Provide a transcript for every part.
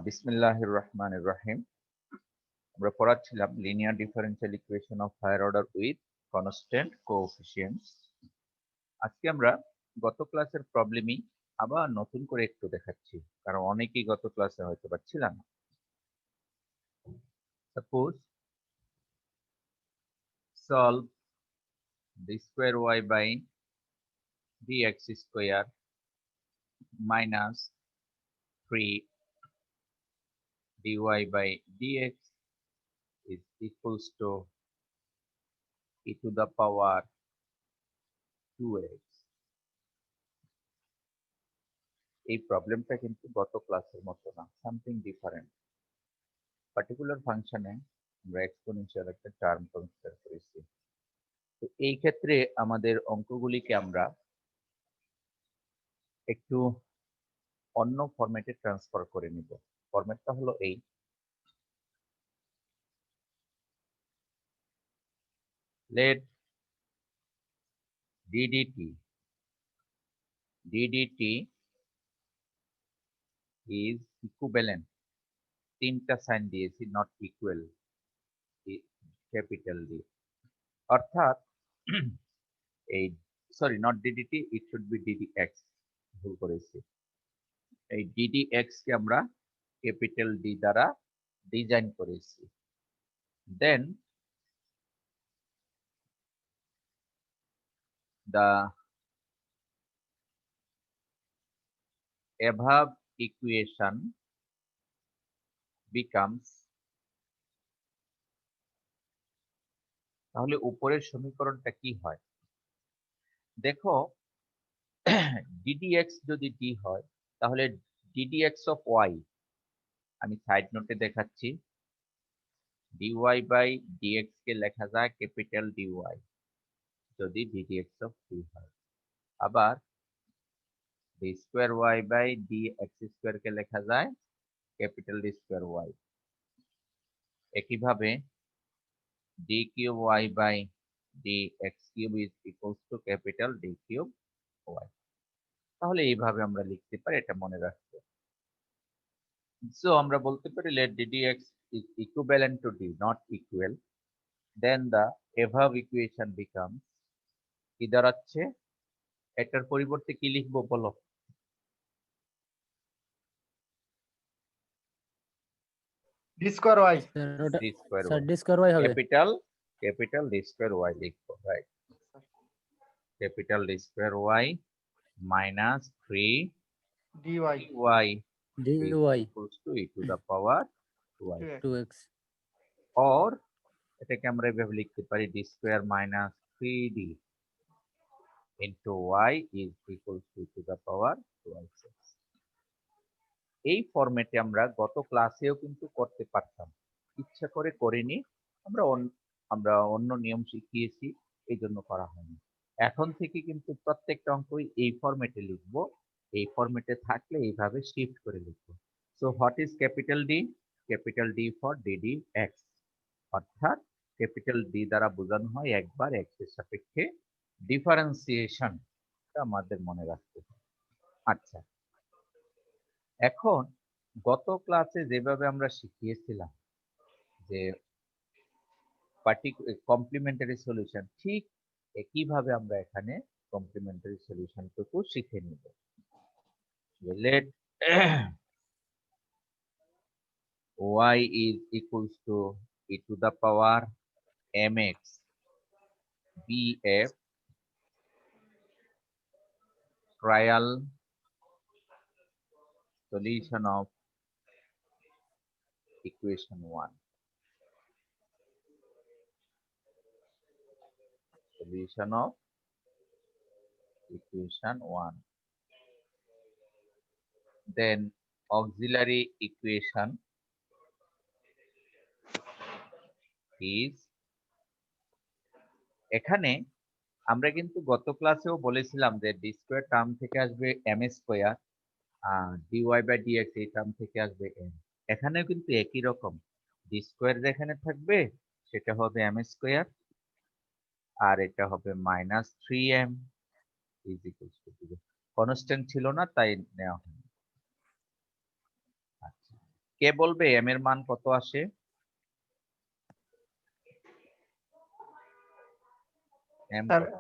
বিসমিল্লাহির রহমানির রহিম। আমরা পড়াচ্ছিলাম linear differential equation of higher order with constant coefficients. আজকে আমরা গত ক্লাসের প্রবলেমই আবার নতুন করে একটু দেখাচ্ছি, কারণ অনেকেই গত ক্লাসে হয়তো বা ছিল না। Suppose solve D square Y by dx square minus 3 dy by dx is equals to e to the power 2x। এই প্রবলেমটা কিন্তু গত ক্লাসের মতো না, সামথিং ডিফারেন্ট। পার্টিকুলার ফাংশনে আমরা এক্সপোনেনশিয়াল একটা টার্ম কনসিডার করেছি। তো এই ক্ষেত্রে আমাদের অঙ্কগুলিকে আমরা একটু অন্য ফরম্যাটে ট্রান্সফার করে নিব। ফরম্যাটটা হলো এই, লেট ddt is equivalent, তিনটা সাইন দিয়েছি, নট ইকুয়াল, ক্যাপিটাল ডি, অর্থাৎ এই sorry not DDT, it should be ddx, ভুল করেছি। এই ডিডিএক্স কে আমরা ক্যাপিটাল ডি দ্বারা ডিজাইন করেছি। দেন the above equation becomes, তাহলে উপরের সমীকরণটা কি হয় দেখো, ddx যদি d হয় তাহলে ddx অফ y, আমি সাইড নোটে দেখাচ্ছি, dy বাই dx কে লেখা যায় ক্যাপিটাল dy যদি ddx অফ d হয়। আবার d square y by dx square কে লেখা যায় ক্যাপিটাল d স্কয়ার y। একইভাবে d cube y by dx cube is equals to capital d cube y। তাহলে এইভাবে আমরা লিখতে পারি, এটা মনে রাখতে। সো আমরা বলতে পারি let ddx is equivalent to d, not equal, then the above equation becomes, কি দাঁড়াচ্ছে, এটার পরিবর্তে কি লিখবো বলো? d square y, d square sir y, D square Y হবে। ক্যাপিটাল d স্কয়ার y লিখবো, right? Capital d square y minus 3 dy y D is Y equals to e to the power 2y, 2x or এটাকে আমরা এভাবে লিখতে পারি d square minus 3d into y is equals to e to the power 2y6। এই ফরম্যাটে আমরা গত ক্লাসেও কিন্তু করতে পারতাম, ইচ্ছা করে করিনি, আমরা অন্য নিয়ম শিখিয়েছি, এই জন্য করা হয়নি। এখন থেকে কিন্তু প্রত্যেকটা অঙ্কই এই ফরম্যাটে লিখবো, এই ফরম্যাটে থাকলে এইভাবে শিফট করে লিখবো। So what is capital D? Capital D for DD x, অর্থাৎ ক্যাপিটাল ডি দ্বারা বোঝানো হয় একবার এক্স এর সাপেক্ষে ডিফারেন্সিয়েশন, আমাদের মনে রাখতে হবে। আচ্ছা, এখন গত ক্লাসে যেভাবে আমরা শিখিয়েছিলাম যে কমপ্লিমেন্টারি সলিউশন, ঠিক একইভাবে আমরা এখানে কমপ্লিমেন্টারি সলিউশনটুকু শিখে নিব। Let y is equals to e to the power mx bf trial solution of equation 1, solution of equation 1, then auxiliary equation is, এখানে আমরা কিন্তু গত ক্লাসেও বলেছিলাম যে ডি স্কয়ার টার্ম থেকে আসবে M square, dy by DX এই টার্ম থেকে আসবে এম। এখানেও কিন্তু একই রকম, ডি স্কয়ার যেখানে থাকবে সেটা হবে এম স্কয়ার, আর এটা হবে minus 3m is equals two 0। Constant ছিল না তাই নেওয়া হয়নি। আচ্ছা, কে বলবে m এর মান কত আসে? m স্যার কত?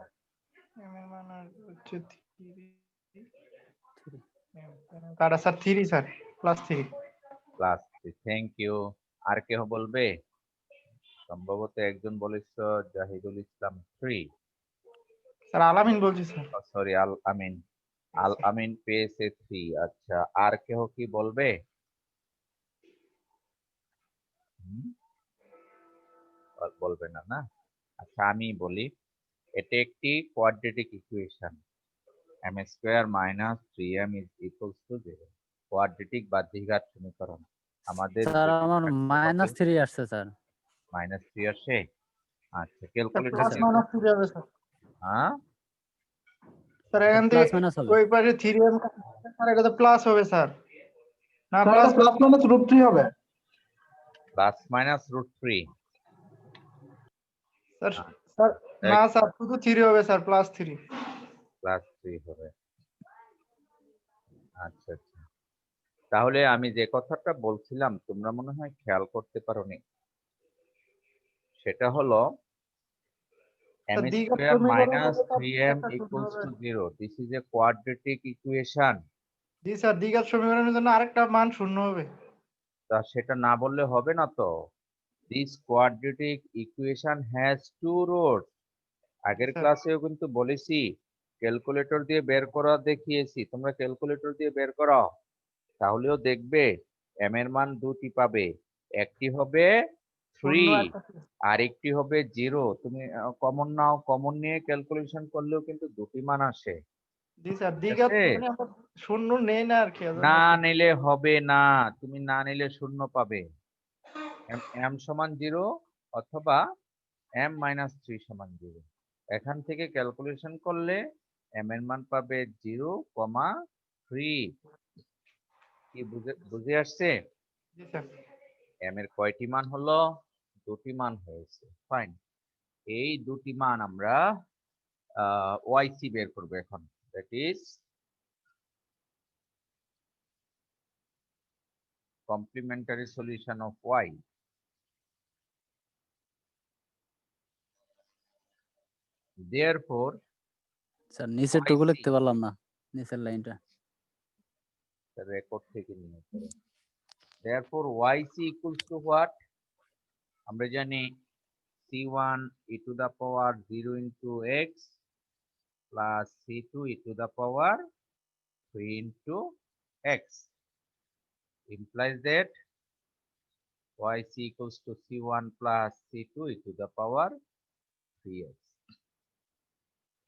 m এর মান হচ্ছে 3 কাটা স্যার 3 স্যার +3 +3। Thank you. আর কেউ বলবে? সম্ভবত একজন বলেছ, জাহিদুল ইসলাম 3। স্যার আলামিন বলছি স্যার সরি, আল আমিন। আল আমিন পেয়েছে 3। আচ্ছা, আর কেউ কি বলবে? হুম, বলবে না, না? আচ্ছা, আমি বলি। এটা একটি quadratic equation. m square minus 3m is equals two 0। Quadratic বা দ্বিঘাত সমীকরণ। আমাদের স্যার যেটি আমার থাকতে হবে -3 আসছে স্যার। -3 আসে। আচ্ছা, স্যার ক্যালকুলেটর প্লাস স্যার। দিয়ে মাইনাস 3 হবে স্যার হ্যাঁ, স্যার এখান থেকে প্লাস মাইনাস হবে। ওই পাশে 3m স্যার এটা তো প্লাস হবে স্যার না স্যার প্লাস প্লাস মাইনাস √3 হবে। Plus minus √3। স্যার স্যার না স্যার শুধু 3 হবে স্যার +3 +3 হবে। আচ্ছা আচ্ছা, তাহলে আমি যে কথাটা বলছিলাম তোমরা মনে হয় খেয়াল করতে পারোনি। সেটা হলো m স্যার দ্বিঘাত স্কয়ার সমীকরণ মাইনাস হলে তার 3m একটা শূন্য ইকুয়ালস হবে। To 0। This is a quadratic equation. জি স্যার দ্বিঘাত সমীকরণের জন্য আরেকটা মান শূন্য হবে তা সেটা না বললে হবে না তো। This quadratic equation has to roots. আগের স্যার ক্লাসেও কিন্তু বলেছি, ক্যালকুলেটর দিয়ে বের করা দেখিয়েছি, তোমরা ক্যালকুলেটর দিয়ে বের করো, তাহলেও দেখবে m এর মান দুটি পাবে। একটি হবে শূন্য 3, একটা আর একটি হবে 0। তুমি কমন নাও, কমন নিয়ে ক্যালকুলেশন করলেও কিন্তু দুটি মান আসে। জি স্যার ঠিক দ্বিঘাত আছে? মানে আমরা শূন্য নেই না আর কি না নিলে হবে না, তুমি না নিলে শূন্য পাবে। m সমান 0 অথবা m-3 সমান 0। এখান থেকে ক্যালকুলেশন করলে m এর মান পাবে 0,3। কি বুঝে আসছে? জি স্যার m এর কয়টি মান হলো? দুটি মান হয়েছে। ফাইন। এই দুটি মান আমরা yc বের করব এখন। That is complementary solution of y। Therefore sir নিচের টুকু yc, লিখতে পারলাম না, নিচের লাইনটা। রেকর্ড থেকে নিয়ে করো। Therefore yc equals to what? আমরা জানি c1 e to the power 0 into x plus c2 e to the power 3 into x implies that yc equals to c1 plus c2 e to the power 3x।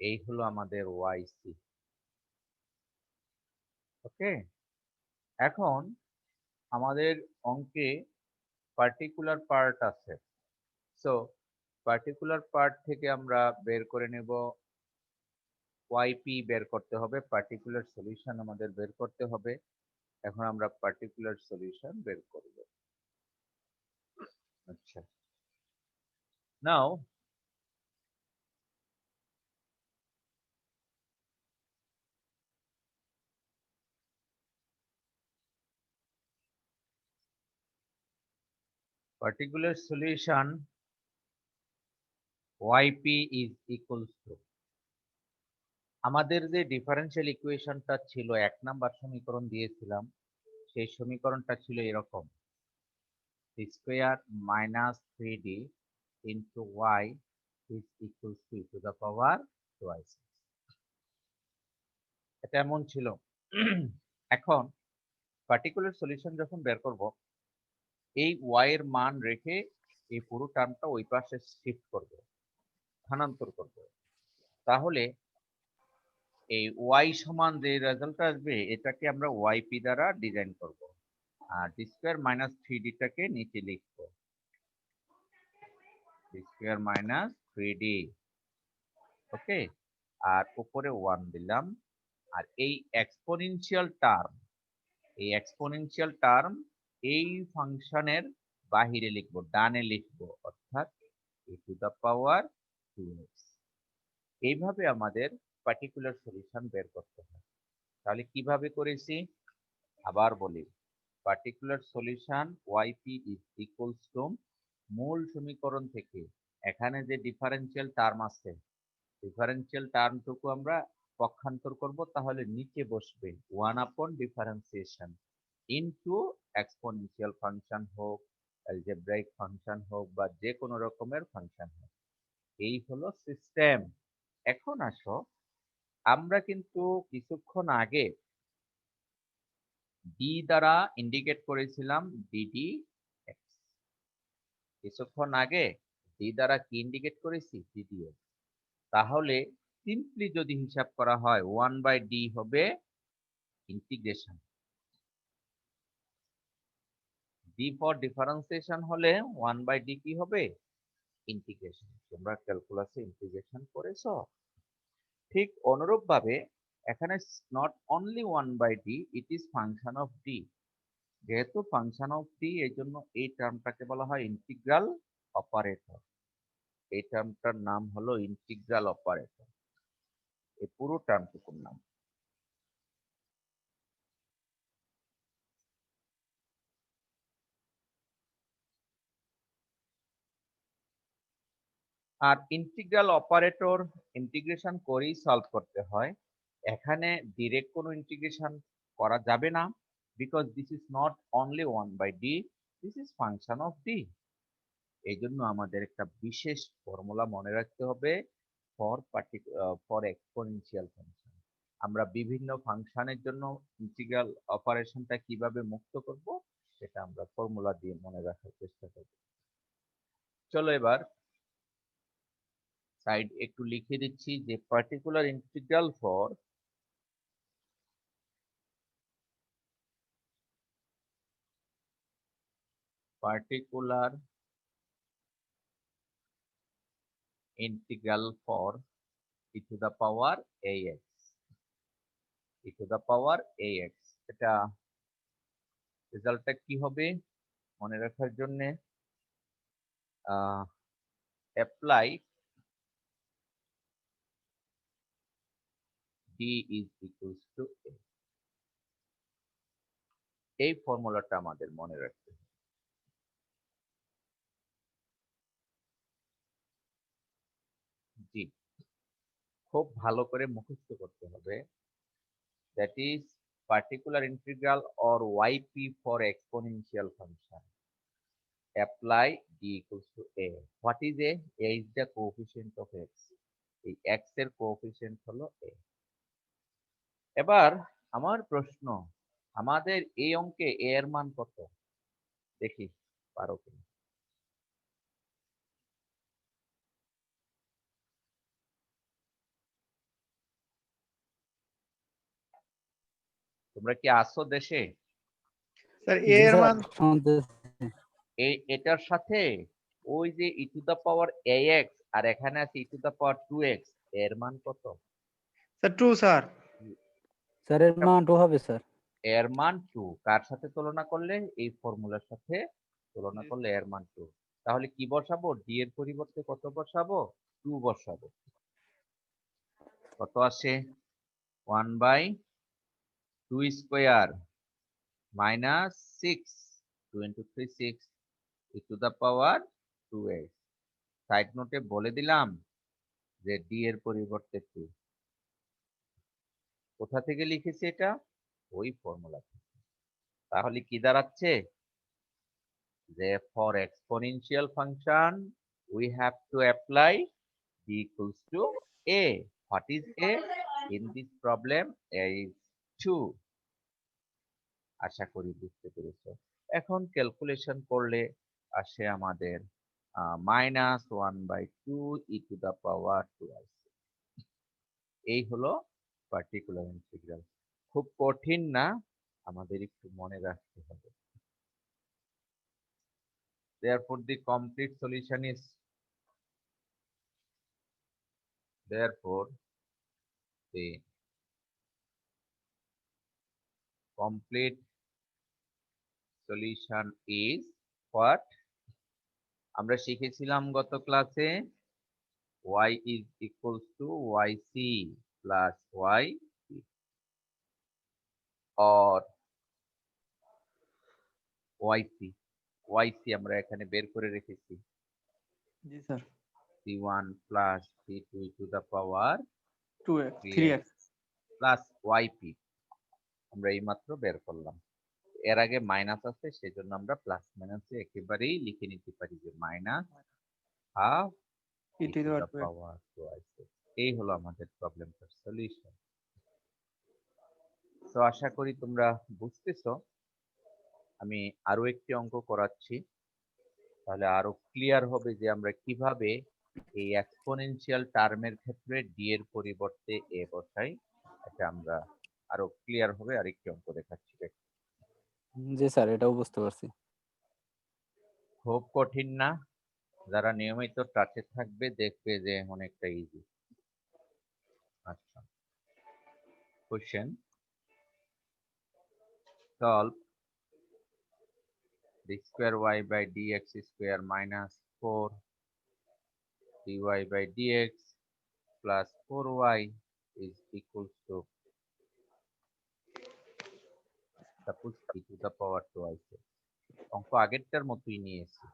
এই হলো আমাদের yc। ওকে, এখন আমাদের অঙ্কে particular part আছে। So particular part থেকে আমরা বের করে নেব yp, বের করতে হবে, পার্টিকুলার সলিউশন আমাদের বের করতে হবে। এখন আমরা পার্টিকুলার সলিউশন বের করব। আচ্ছা, নাও particular solution yp is equals to, আমাদের যে ডিফারেনশিয়াল ইকুয়েশনটা ছিল, 1 নাম্বার সমীকরণ দিয়েছিলাম, সেই সমীকরণটা ছিল এরকম, square minus 3d into y is equals to e to the power twice। এটা এমন ছিল। এখন পার্টিকুলার সলিউশন যখন বের করব, এই y এর মান রেখে এই পুরো টার্মটা ওই পাশে শিফট করব, স্থানান্তর করব। তাহলে এই y সমান যে রেজাল্ট আসবে এটাকে আমরা yp দ্বারা ডিজাইন করব। আর d স্কয়ার মাইনাস 3d টাকে নিচে লিখব, d স্কয়ার মাইনাস 3d। ওকে, আর উপরে 1 দিলাম। আর এই এক্সপোনেনশিয়াল টার্ম এই ফাংশনের বাহিরে লিখব, ডানে লিখব, অর্থাৎ e to the power 2x। এইভাবে আমাদের পার্টিকুলার সলিউশন বের করতে হয়। তাহলে কিভাবে করেছি আবার বলি। Particular solution yp is equals two মূল সমীকরণ থেকে এখানে যে ডিফারেনশিয়াল টার্ম আছে ডিফারেনশিয়াল টার্মটুকু আমরা পক্ষান্তর করব, তাহলে নিচে বসবে 1 ডিফারেন্সিয়েশন ইনটু এক্সপোনেনশিয়াল ফাংশন হোক, অ্যালজেব্রাইক ফাংশন হোক বা যে কোনো রকমের ফাংশন হোক। এই হলো সিস্টেম। এখন আসো, আমরা কিন্তু কিছুক্ষণ আগে ডি দ্বারা ইন্ডিকেট করেছিলাম ডিডি এক্স। কিছুক্ষণ আগে ডি দ্বারা কি ইন্ডিকেট করেছি? DD x. তাহলে সিম্পলি যদি হিসাব করা হয় 1/d হবে ইন্টিগ্রেশন। ডি ফর ডিফারেন্সিয়েশন হলে 1/d কি হবে? ইন্টিগ্রেশন। তোমরা ক্যালকুলাসে ইন্টিগ্রেশন করেছো। ঠিক অনুরূপ ভাবে এখানে not only 1/d, it is function of D. যেহেতু ফাংশন অফ ডি, এই জন্য এই টার্মটাকে বলা হয় ইন্টিগ্রাল অপারেটর। এই টার্মটার নাম হলো ইন্টিগ্রাল অপারেটর, এই পুরো টার্মটুকুর নাম। আর ইন্টিগ্রাল অপারেটর ইন্টিগ্রেশন করেই সলভ করতে হয়। এখানে ডিরেক্ট কোনো ইন্টিগ্রেশন করা যাবে না, because this is not only 1/d, this is function of D. এই জন্য আমাদের একটা বিশেষ ফর্মুলা মনে রাখতে হবে ফর এক্সপোনেনশিয়াল ফাংশন। আমরা বিভিন্ন ফাংশনের জন্য ইন্টিগ্রাল অপারেশনটা কিভাবে মুক্ত করব সেটা আমরা ফর্মুলা দিয়ে মনে রাখার চেষ্টা করব। চলো এবার সাইড একটু লিখে দিচ্ছি যে particular integral for particular integral for e to the power ax, e to the power ax। এটা রেজাল্টটা কি হবে মনে রাখার জন্য apply d is equals to a, এই ফর্মুলাটা আমাদের মনে রাখতে হবে। জি, খুব ভালো করে মুখস্থ করতে হবে। That is particular integral or yp for exponential function, apply d equals to a. What is a? A is the coefficient of x. এই x এর কোএফিসিয়েন্ট হলো a। এবার আমার প্রশ্ন, আমাদের এই অঙ্কে a এর মান কত? দেখি পারো কিনা। তোমরা কি আসো দেশে? স্যার জি এর স্যার, মান শুনতেছি। এটার সাথে ওই যে ই টু দা পাওয়ার ax আর এখানে আছে ই টু দা পাওয়ার 2x, এর মান কত? Sir 2 sir. স্যার এর মান 2 হবে স্যার। এর মান 2 কার সাথে তুলনা করলে? এই ফর্মুলার সাথে তুলনা করলে এর মান 2। তাহলে কি বসাবো? ডি এর পরিবর্তে কত বসাবো? 2 বসাবো। কত আসে? 1/2 square minus 6, 2 into 3 6, e to the power 2x। Side নোটে বলে দিলাম যে ডি এর পরিবর্তে 2। কোথা থেকে লিখেছি এটা? ওই ফর্মুলা থেকে। তাহলে কি দাঁড়াচ্ছে? যে for exponential function we have to apply d equals to a. What is a? In this problem a is 2। আশা করি বুঝতে পেরেছো। এখন ক্যালকুলেশন করলে আসে আমাদের -1/2 e to the power 2 আসছে। এই হলো পার্টিকুলার ইন্টিগ্রাল। খুব কঠিন না, আমাদের একটু মনে রাখতে হবে। Therefore the complete solution is therefore the complete solution is what? আমরা শিখেছিলাম গত ক্লাসে y is equals to yc plus y or yc আমরা এখানে বের করে রেখেছি জি sir c1 plus c2 to the power 2x 3x 3x plus yp আমরা এইমাত্র বের করলাম। এর আগে মাইনাস আছে সেজন্য আমরা প্লাস মাইনাসে একেবারেই লিখে নিতে পারি যে minus half e e to to the the power 2x power twice x। এই হলো আমাদের প্রবলেমটার সলিউশন। তো আশা করি তোমরা বুঝতেছো। আমি আরো একটি অঙ্ক করাচ্ছি, তাহলে আরো ক্লিয়ার হবে যে আমরা কিভাবে এই এক্সপোনেনশিয়াল টার্মের ক্ষেত্রে ডি এর পরিবর্তে এ বসাই। এটা আমরা আরো ক্লিয়ার হবে আরেকটি অঙ্ক দেখাচ্ছি। জি স্যার, এটাও বুঝতে পারছি। খুব কঠিন না, যারা নিয়মিত টাচে থাকবে দেখবে যে অনেকটা ইজি। আচ্ছা, question solve d square y by dx square minus 4 dy by dx plus 4y is equals to suppose e to the power twice x। অঙ্ক আগেরটার মতোই নিয়েছি,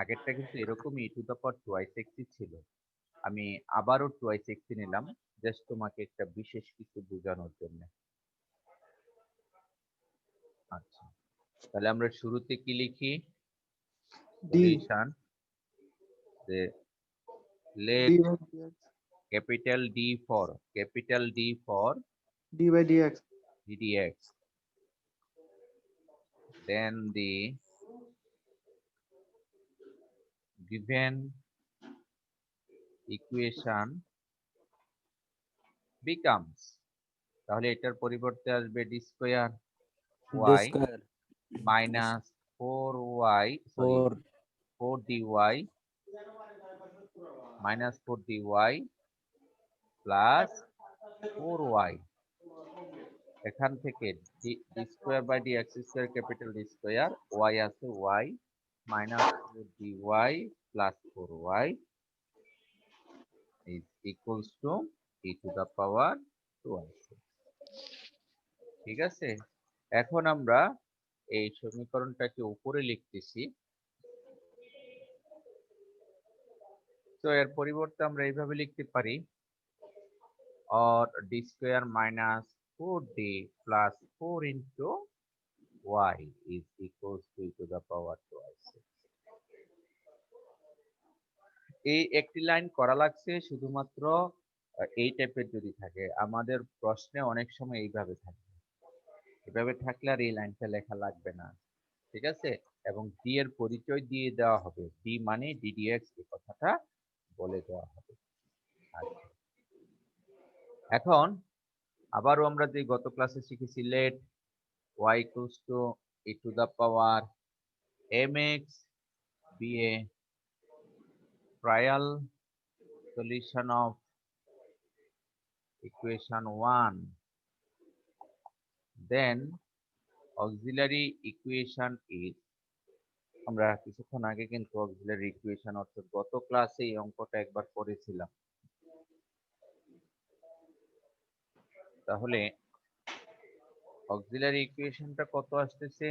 আগেরটা কিন্তু এরকমই e to the power twice x ছিল। আমি আবারও twice x নিলাম জাস্ট তোমাকে একটা বিশেষ কিছু বোঝানোর জন্য। আচ্ছা, তাহলে আমরা শুরুতে কি লিখি? d সলিউশন যে let d by dx capital D for d by dx dx, then the given equation becomes, তাহলে এটার পরিবর্তে আসবে d square D y square minus 4y, sorry 4 4 dy minus 4 dy plus 4y, এখান থেকে d square by dx square capital D square, y আছে y minus 4 dy plus 4y is equals to e to the power 2x। ঠিক আছে, এখন আমরা এই সমীকরণটাকে উপরে লিখতেছি। তো এর পরিবর্তে আমরা এইভাবে লিখতে পারি or d square minus 4d plus 4 into y is equals to e to the power 2x। এই একটি লাইন করা লাগছে শুধুমাত্র এই টাইপের যদি থাকে, আমাদের প্রশ্নে অনেক সময় এইভাবে থাকে, এভাবে থাকলে আর এই লাইনটা লেখা লাগবে না। ঠিক আছে, এবং ডি এর পরিচয় দিয়ে দেওয়া হবে, ডি মানে ডিডিএক্স, এই কথাটা বলে দেওয়া হবে। আচ্ছা, এখন আবারও আমরা যে গত ক্লাসে শিখেছি late y equals to e to the power mx be a trial solution of equation 1, then auxiliary equation is, আমরা কিছুক্ষণ আগে কিন্তু auxiliary equation অর্থাৎ গত ক্লাসে এই অঙ্কটা একবার করেছিলাম। তাহলে auxiliary equationটা কত আসতেছে?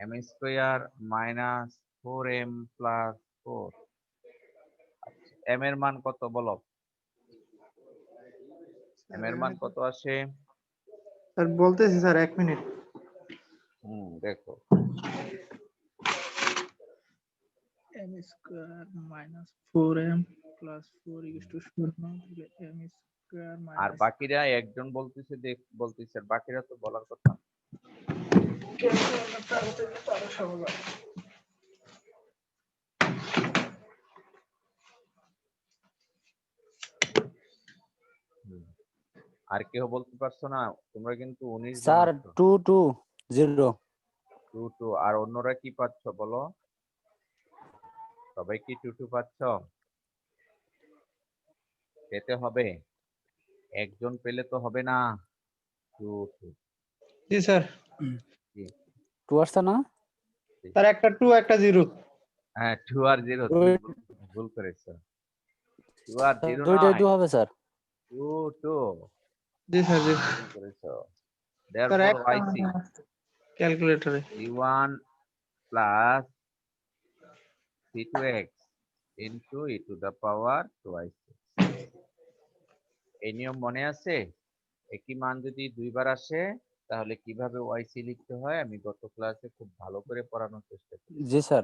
m square minus 4m plus 4। m এর মান কত বলো? m এর মান কত আসে? স্যার বলতেছি স্যার 1 মিনিট দেখো m square minus 4m plus 4 equals to 0 তাহলে m square আর minus বাকিরা একজন বলতেছে বলতেছে, আর বাকিরা তো বলার কথা। আর কেউ বলতে পারছো না? তোমরা কিন্তু 19 জন স্যার আছো। 2 2 0 2 2, আর অন্যরা কি পাচ্ছ বলো? সবাই কি 2 2 পাচ্ছ? পেতে হবে, একজন পেলে তো হবে না। 2 2 জি স্যার 2 আসছে না? স্যার একটা 2 একটা 0 হ্যাঁ 2 আর 0, তুমি ভুল করেছো। 2 আর 0 দুইটাই নয়, 2 হবে স্যার। 2 2 জি স্যার জি ভুল করেছো। therefore yc ক্যালকুলেটরে c1 plus c2x into e to the power twice x। এই নিয়ম মনে আছে? একই মান যদি দুইবার আসে তাহলে কিভাবে yc লিখতে হয় আমি গত ক্লাসে খুব ভালো করে পড়ানোর চেষ্টা করি। জি স্যার।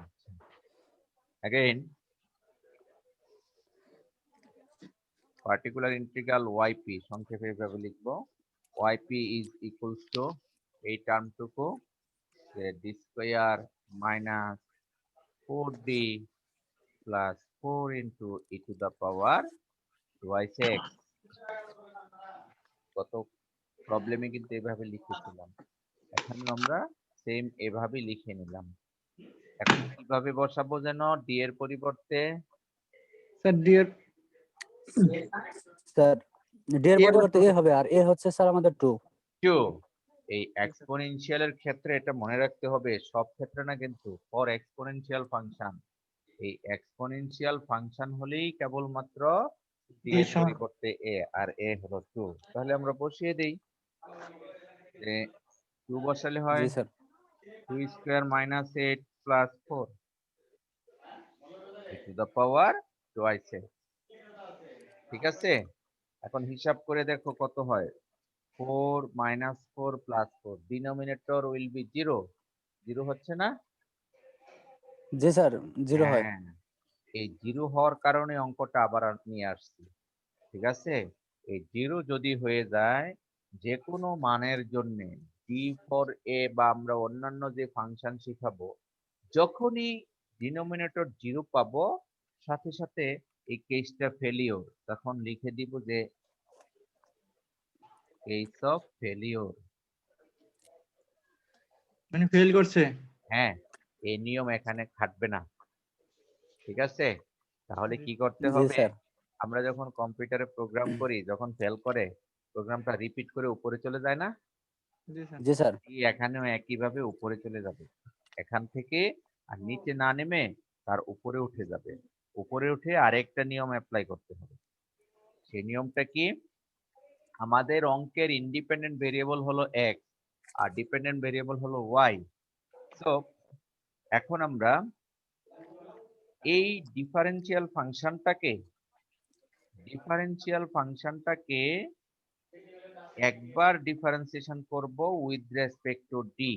আচ্ছা, again particular integral yp সংক্ষেপে এভাবে লিখবো, yp is equals to এই টার্মটুকু d square minus 4d plus 4 into e to the power twice x। কত প্রবলেমে কিন্তু এভাবে লিখেছিলাম, এখানে আমরা সেম এভাবে লিখে নিলাম। এখন কিভাবে বসাবো যেন d এর পরিবর্তে? স্যার ডিয়ার স্যার ডি এর পরিবর্তে এ হবে আর এ হচ্ছে স্যার আমাদের 2। 2 এই এক্সপোনেনশিয়ালের ক্ষেত্রে এটা মনে রাখতে হবে, সব ক্ষেত্রে না কিন্তু, ফর এক্সপোনেনশিয়াল ফাংশন এই এক্সপোনেনশিয়াল ফাংশন হলেই কেবলমাত্র d এর পরিবর্তে a আর a হলো 2। তাহলে আমরা বসিয়ে দেই, যে 2 বসালে হয় জি sir. 2 square minus 8 plus 4 e to the power twice x। ঠিক আছে, এখন হিসাব করে দেখো কত হয়, 4 minus 4 plus 4 denominator will be 0 0 হচ্ছে না? জি স্যার 0 হয়। হ্যাঁ, এই 0 হওয়ার কারণে অঙ্কটা আবার নিয়ে আসছি। ঠিক আছে, এই 0 যদি হয়ে যায় যে কোনো মানের জন্য d for a বা আমরা অন্যান্য যে ফাংশন শিখাবো, যখনই ডিনোমিনেটর 0 পাবো সাথে সাথে এই কেসটা ফেলিওর, তখন লিখে দিব যে কেস অফ ফেলিওর। মানে ফেল করছে। হ্যাঁ, এই নিয়ম এখানে খাটবে না। ঠিক আছে, তাহলে কি করতে জি হবে, স্যার। আমরা যখন কম্পিউটারে প্রোগ্রাম করি যখন ফেল করে প্রোগ্রামটা রিপিট করে উপরে চলে যায় না, জি স্যার। জি স্যার। এখানেও একইভাবে উপরে চলে যাবে, এখান থেকে আর নিচে না নেমে তার উপরে উঠে যাবে, উপরে উঠে আরেকটা নিয়ম অ্যাপ্লাই করতে হবে। সেই নিয়মটা কি, আমাদের অঙ্কের ইন্ডিপেন্ডেন্ট ভেরিয়েবল হলো x আর ডিপেন্ডেন্ট ভেরিয়েবল হলো y। সো এখন আমরা এই ডিফারেন্সিয়াল ফাংশনটাকে একবার ডিফারেন্সিয়েশন করব উইথ রেসপেক্ট টু ডি।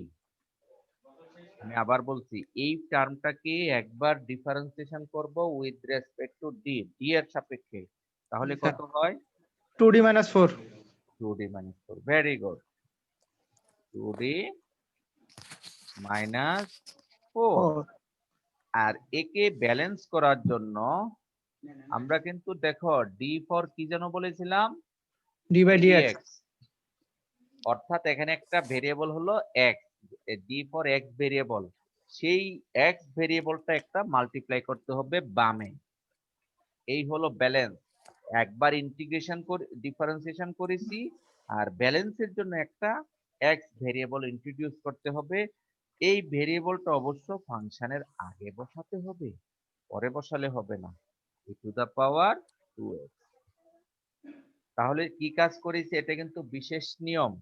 আমি আবার বলছি, এই টার্মটাকে একবার ডিফারেন্সিয়েশন করব with respect to D, D এর সাপেক্ষে। তাহলে কত হয়? 2d minus 4। 2d minus 4, very good, 2d minus 4। আর একে ব্যালেন্স করার জন্য আমরা কিন্তু দেখো ডি ফর কি যেন বলেছিলাম, d by dx। dx, অর্থাৎ এখানে একটা ভেরিয়েবল হলো x, D for x variable, সেই এক্স ভেরিয়েবলটা একটা মাল্টিপ্লাই করতে হবে বামে। এই হলো ব্যালেন্স, একবার ইন্টিগ্রেশন করে ডিফারেন্সিয়েশন করেছি আর ব্যালেন্সের জন্য একটা এক্স ভেরিয়েবল ইন্ট্রোডিউস করতে হবে। এই ভেরিয়েবলটা অবশ্য ফাংশনের আগে বসাতে হবে, পরে বসালে হবে না, e to the power 2x। তাহলে কি কাজ করেছি, এটা কিন্তু বিশেষ নিয়ম।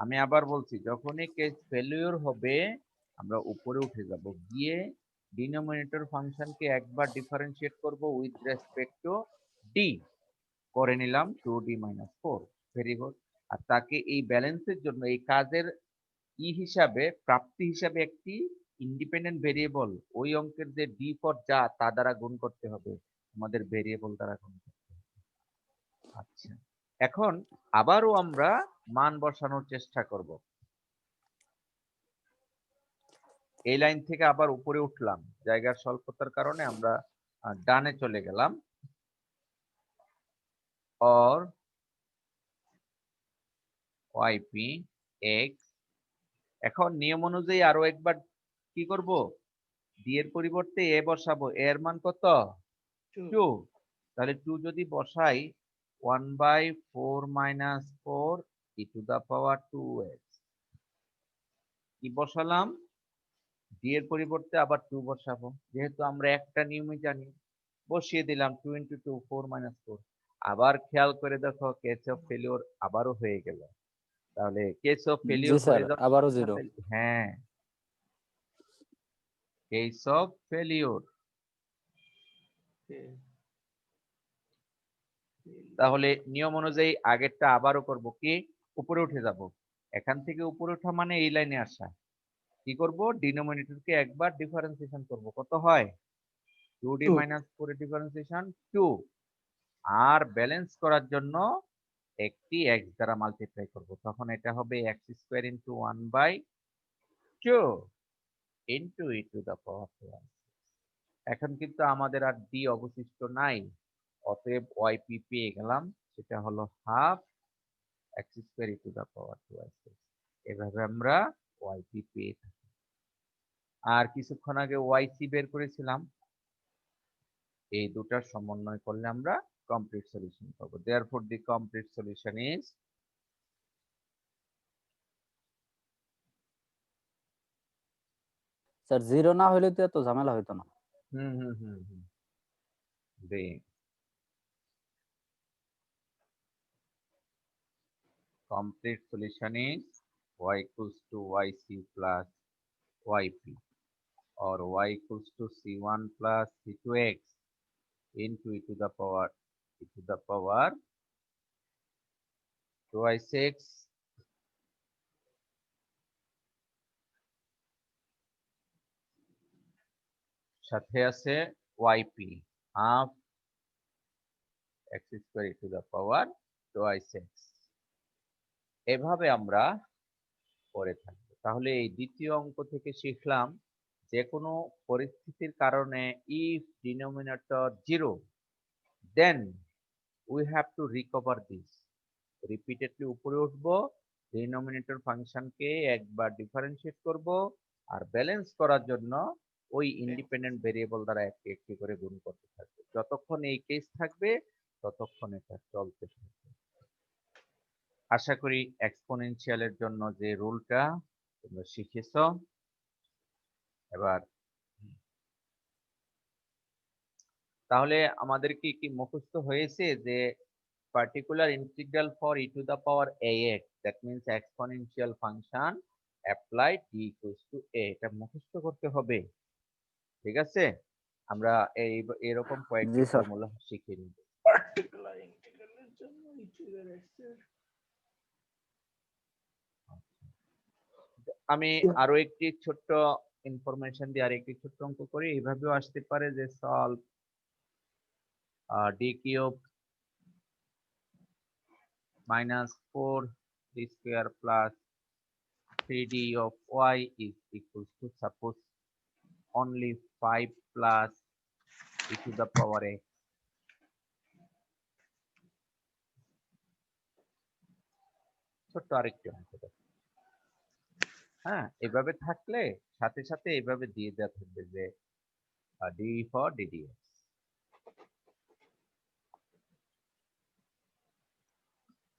আমি আবার বলছি, যখনই কেস ফেলিওর হবে আমরা উপরে উঠে যাব, গিয়ে ডিনোমিনেটর ফাংশনকে একবার ডিফারেন্সিয়েট করব উইথ রেসপেক্ট টু ডি, করে নিলাম 2d minus 4, ভেরি গুড। আর তাকে এই ব্যালেন্সের জন্য এই কাজের হিসাবে প্রাপ্তি হিসাবে একটি ইন্ডিপেন্ডেন্ট ভেরিয়েবল ওই অঙ্কের যে ডি ফর যা তা দ্বারা গুণ করতে হবে, আমাদের ভেরিয়েবল দ্বারা গুণ করতে হবে। আচ্ছা, এখন আবারও আমরা মান বসানোর চেষ্টা করব। এই লাইন থেকে আবার উপরে উঠলাম, জায়গার স্বল্পতার কারণে আমরা ডানে চলে গেলাম, or yp x। এখন নিয়ম অনুযায়ী আরো একবার কি করব, ডি এর পরিবর্তে এ বসাবো, এর মান কত? 2। তাহলে 2 যদি বসাই 1/4 minus 4 e to the power 2x, কি বসালাম, ডি এর পরিবর্তে আবার 2 বসাবো, যেহেতু আমরা একটা নিয়মই জানি, বসিয়ে দিলাম 2 into 2 4 minus 4। আবার খেয়াল করে দেখো কেস অফ ফেলিওর আবারও হয়ে গেল, তাহলে case of G failure sir, horizontal আবারও জিরো। হ্যাঁ, কেস অফ ফেলিওর। তাহলে নিয়ম অনুযায়ী আগেরটা আবারও করব, কি উপরে উঠে যাব। এখান থেকে উপরে ওঠা মানে এই লাইনে আসা। কি করব, ডিনোমিনেটরকে একবার ডিফারেন্সিয়েশন করব, কত হয় 2d Two. মাইনাস 4 ডিফারেন্সিয়েশন 2, আর ব্যালেন্স করার জন্য একটি x দ্বারা মাল্টিপ্লাই করব, তখন এটা হবে x square into 1/2 into e to the power 1। এখন কিন্তু আমাদের আর d অবশিষ্ট নাই, অতএব yp পেয়ে গেলাম, সেটা হলো half x square e to the power 2। এভাবে আমরা yp পেয়ে থাকি। আর কিছুক্ষণ আগে yc বের করেছিলাম, এই দুটার সমন্বয় করলে আমরা কমপ্লিট সলিউশন পাবো। Therefore the complete solution is sir zero না হলে তো এত ঝামেলা হইতো না। হুম হুম হুম হুম দে complete solution is y equals to yc plus yp, or y equals to c1 plus c2x into e to the power 2i6 সাথে আছে yp half x square e to the power 2i6। এভাবে আমরা করে থাকবো। তাহলে এই দ্বিতীয় অঙ্ক থেকে শিখলাম, যে কোনো পরিস্থিতির কারণে if denominator 0, then we have to recover this, repeatedly উপরে উঠবো, ডিনোমিনেটর ফাংশনকে একবার ডিফারেন্সিয়েট করব, আর ব্যালেন্স করার জন্য ওই ইন্ডিপেন্ডেন্ট ভেরিয়েবল দ্বারা একটি একটি করে গুণ করতে থাকবে। যতক্ষণ এই কেস থাকবে ততক্ষণ এটা চলতে থাকবে। আশা করি এক্সপোনেনশিয়ালের জন্য যে রুলটা তোমরা শিখেছো। এবার তাহলে আমাদের কি মুখস্থ হয়েছে যে particular integral for e to the power ax, that means exponential function applied d equals to a, এটা মুখস্থ করতে হবে। ঠিক আছে, আমরা এরকম কয়েকটি জি স্যার। ফর্মুলা শিখে নিব। পার্টিকুলার ইন্টিগ্রালের জন্য আমি আরো একটি ছোট্ট ইনফরমেশন দিয়ে আরেকটি ছোট্ট অঙ্ক করি, এইভাবেও আসতে পারে যে solve d cube minus 4d square plus 3d of y is equals to, suppose only 5 plus e to the power x। ছোট্ট আরেকটি অঙ্ক দেখো। হ্যাঁ, এভাবে থাকলে সাথে সাথে এইভাবে দিয়ে দেওয়া থাকবে যে d for ddx।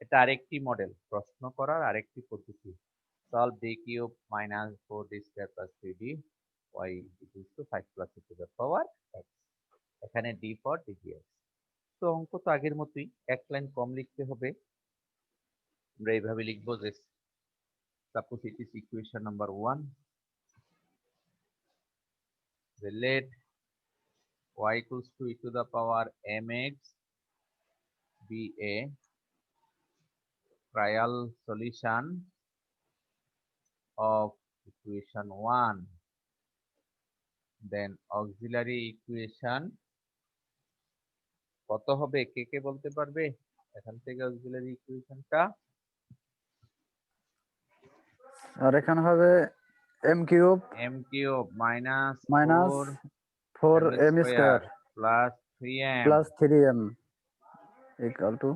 এটা আরেকটি মডেল, প্রশ্ন করার আরেকটি পদ্ধতি। Solve d cube minus 4d square plus 3d y equals to 5 plus e to the power x, এখানে d for ddx। তো অঙ্ক তো আগের মতোই, এক লাইন কম লিখতে হবে। আমরা এইভাবে লিখবো যে suppose it is equation number 1, the let y equals to e to the power mx be a trial solution of equation 1, then auxiliary equation কত হবে, কে কে বলতে পারবে এখান থেকে auxiliary equationটা? আর এখানে হবে m cube m cube minus minus 4 4 m square plus 3m plus 3m equal to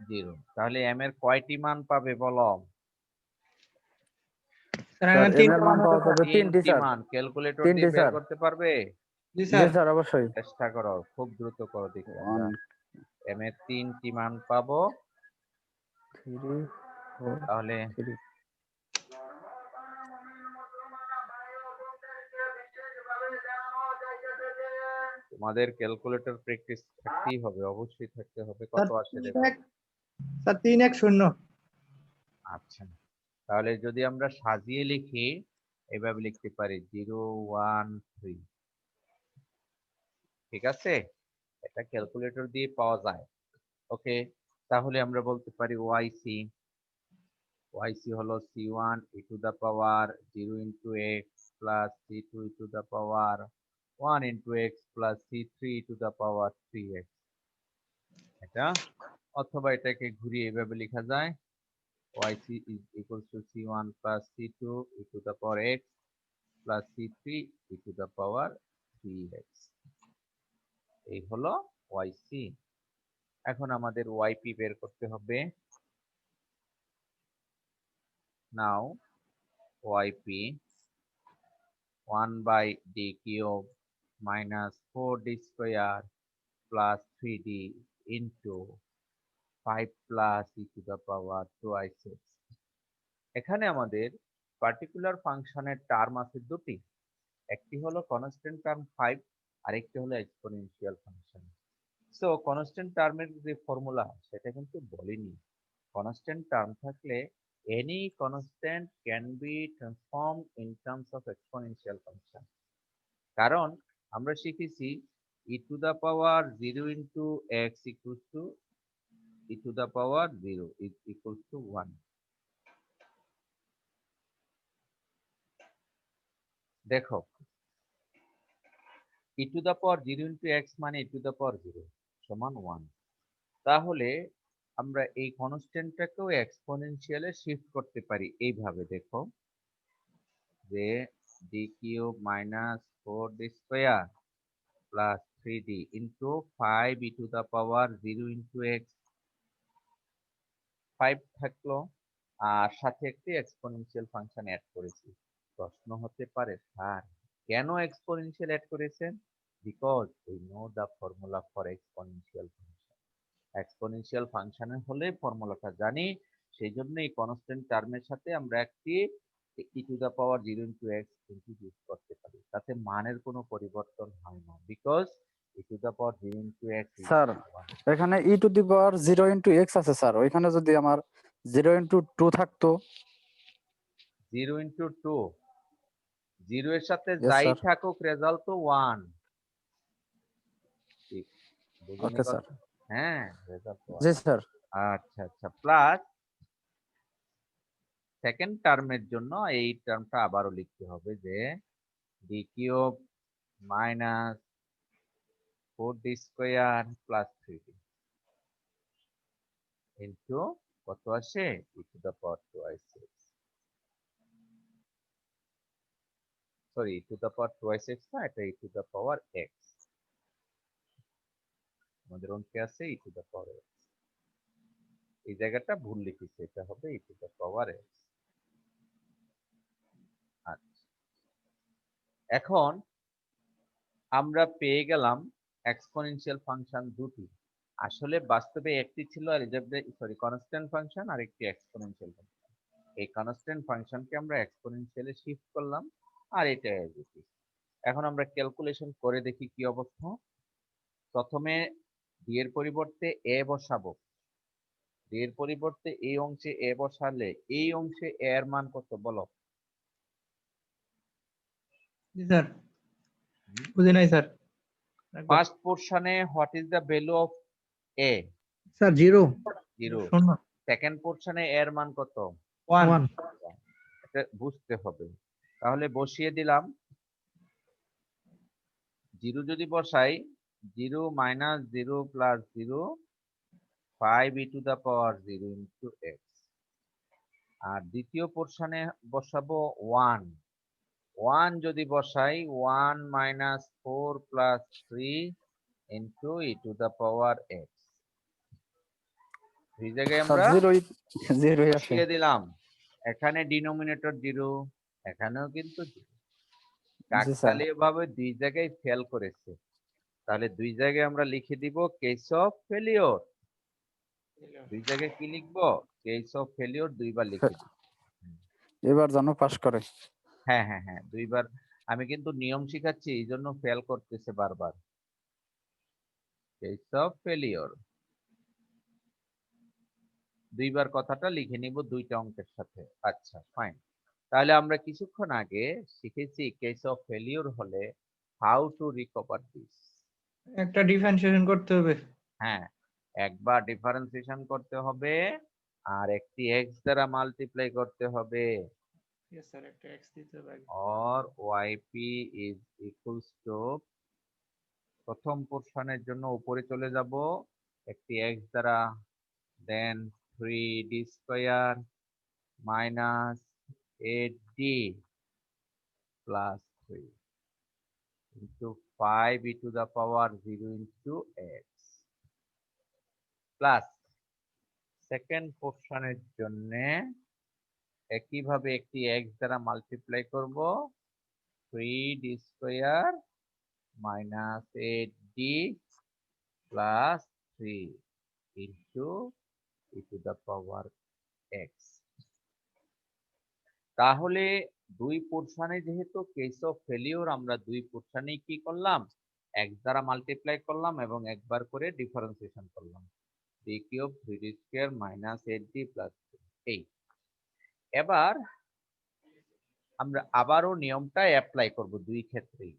0। তাহলে m এর কয়টি মান পাবে বলো? স্যার m এর মান পাওয়া যাবে 3টি স্যার। মান। ক্যালকুলেটর 3টি দিয়ে বের স্যার। করতে পারবে? জি জি স্যার অবশ্যই। চেষ্টা করো, খুব দ্রুত করো দেখি আমরা 1 m এর 3টি মান পাবো। 3 4 তাহলে 3 তোমাদের ক্যালকুলেটর প্র্যাকটিস থাকতেই হবে, অবশ্যই থাকতে হবে। কত আসে দেখো। স্যার 3 1 0 আচ্ছা, তাহলে যদি আমরা সাজিয়ে লিখি এভাবে লিখতে পারি 0 1 3, ঠিক আছে? এটা ক্যালকুলেটর দিয়ে পাওয়া যায়। ওকে, তাহলে আমরা বলতে পারি yc হলো c1 e to the power 0 into X plus c2 e to the power 1 into X plus c3 e to the power 3x। এটা অথবা এটাকে ঘুরিয়ে এভাবে লেখা যায় yc is equals to c1 plus c2 e to the power x plus c3 e to the power 3x। এই হলো yc। এখন আমাদের yp বের করতে হবে। নাও yp 1 by d cube minus 4d square plus 3d into 5 plus e to the power 2x। এখানে আমাদের particular ফাংশনের টার্ম আছে দুটি, একটি হলো কনস্ট্যান্ট টার্ম 5, আরেকটি হলো এক্সপোনেনশিয়াল ফাংশন। সো কনস্ট্যান্ট টার্মের যে ফর্মুলা সেটা কিন্তু বলিনি। কনস্ট্যান্ট টার্ম থাকলে any constant can be transform in terms of exponential function. কারণ আমরা শিখেছি e to the power 0 into x equals to e to the power 0 is equals to 1। দেখো e to the power 0 into x মানে e to the power 0 সমান 1। তাহলে আমরা এই কনস্ট্যান্টটাকেও এক্সপোনেনশিয়ালে shift করতে পারি এইভাবে। দেখো যে d cube minus 4d square plus 3d into 5 e to the power 0 into x, 5 থাকলো আর সাথে একটি এক্সপোনেনশিয়াল ফাংশন অ্যাড করেছি। প্রশ্ন হতে পারে স্যার কেন এক্সপোনেনশিয়াল অ্যাড করেছেন? Because we know the formula for exponential function. Exponential ফাংশনের হলে ফর্মুলাটা জানি, সেই জন্য এই কনস্ট্যান্ট টার্মের সাথে আমরা একটি e to the power 0 into x introduce করতে পারি, তাতে মানের কোনো পরিবর্তন হয় না, because e to the power 0 into x is sir এখানে E to the power 0 into X আছে স্যার, ওইখানে যদি আমার 0 ইন্টু 2 থাকতো। 0 ইনটু 2, 0 এর সাথে ইয়েস যাই স্যার। থাকুক রেজাল্ট তো 1। ঠিক বুঝুনি ওকে স্যার। কথা? হ্যাঁ, রেজাল্ট 1। জি স্যার। আচ্ছা আচ্ছা, প্লাস সেকেন্ড টার্মের জন্য এই টার্মটা আবারও লিখতে হবে যে d cube minus 4d square plus 3d into কত আসে e to the power 2x, sorry e to the power 2x না, এটা e to the power x। আমাদের অঙ্কে আছে e to the power x, এই জায়গাটা ভুল লিখেছি, এটা হবে e to the power x। আচ্ছা, এখন আমরা পেয়ে গেলাম এক্সপোনেনশিয়াল ফাংশন দুটি। আসলে বাস্তবে একটি ছিল সরি কনস্ট্যান্ট ফাংশন আর একটি এক্সপোনেনশিয়াল ফাংশন। এই কনস্ট্যান্ট ফাংশনকে আমরা এক্সপোনেনশিয়ালে শিফট করলাম আর এটা এস ইট ইজ। এখন আমরা ক্যালকুলেশন করে দেখি কি অবস্থা। প্রথমে ডি এর পরিবর্তে এ বসাবো, ডি এর পরিবর্তে এই অংশে এ বসালে এই অংশে এ এর মান কত বলো? জি স্যার, বুঝি নাই স্যার। ফার্স্ট পোরশনে what is the value of A? Sir 0 0। শূন্য সেকেন্ড পোরশনে এর মান কত? 1 এটা বুঝতে হবে। তাহলে বসিয়ে দিলাম, 0 যদি বসাই 0 minus 0 plus 0 5 e to the power 0 into x। আর দ্বিতীয় পোরশনে বসাবো 1, 1 যদি বসাই 1 minus 4 plus 3 into e to the power x। এই জায়গায় স্যার আমরা 0 আছে। বসিয়ে দিলাম, এখানে ডিনোমিনেটর 0, এখানেও কিন্তু 0। জি স্যার। কাকতালীয় ভাবে দুই জায়গায় ফেল করেছে, তাহলে দুই জায়গায় আমরা লিখে দিব কেস অফ ফেলিওর। দুই জায়গায় কি লিখবো? কেস অফ ফেলিওর দুইবার লিখে দিব। এবার জানো পাস করে। হ্যাঁ হ্যাঁ হ্যাঁ, দুইবার। আমি কিন্তু নিয়ম শিখাচ্ছি, এই জন্য ফেল করতেছে বারবার। কেস অফ ফেলিওর দুইবার কথাটা লিখে নিব দুইটা অঙ্কের সাথে। আচ্ছা ফাইন। তাহলে আমরা কিছুক্ষণ আগে শিখেছি কেস অফ ফেলিওর হলে হাউ টু রিকভার দিস। একটা ডিফারেন্সিয়েশন করতে হবে। হ্যাঁ, একবার ডিফারেন্সিয়েশন করতে হবে আর একটি এক্স দ্বারা মাল্টিপ্লাই করতে হবে। यस স্যার, একটা এক্স দিতে হবে আগে। or yp is equals to প্রথম পোর্শনের জন্য উপরে চলে যাব একটি x দ্বারা, দেন 3d square minus 8d plus 3 into 5 e to the power 0 into x plus second পোর্শনের জন্য একইভাবে একটি x দ্বারা মাল্টিপ্লাই করব 3d স্কয়ার minus 8d plus 3 into e to the power x। তাহলে দুই পোর্শনে যেহেতু কেস অফ ফেলিওর আমরা দুই পোর্শনেই কি করলাম, x দ্বারা মাল্টিপ্লাই করলাম এবং একবার করে ডিফারেন্সিয়েশন করলাম, d cube 3d square minus 8d plus 3। এবার আমরা আবারও নিয়মটা অ্যাপ্লাই করব দুই ক্ষেত্রেই।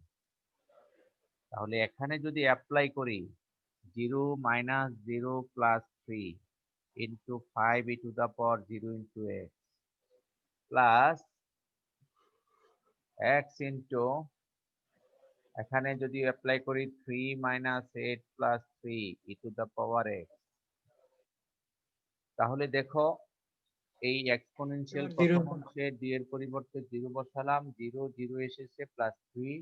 তাহলে এখানে যদি অ্যাপ্লাই করি 0 minus 0 plus 3 into 5 e to the power 0 into x plus x into এখানে যদি অ্যাপ্লাই করি 3 minus 8 plus 3 e to the power x, তাহলে দেখো এই এক্সপোনেনশিয়াল প্রথম অংশে d এর পরিবর্তে 0 বসালাম, 0 0 এসেছে প্লাস 3,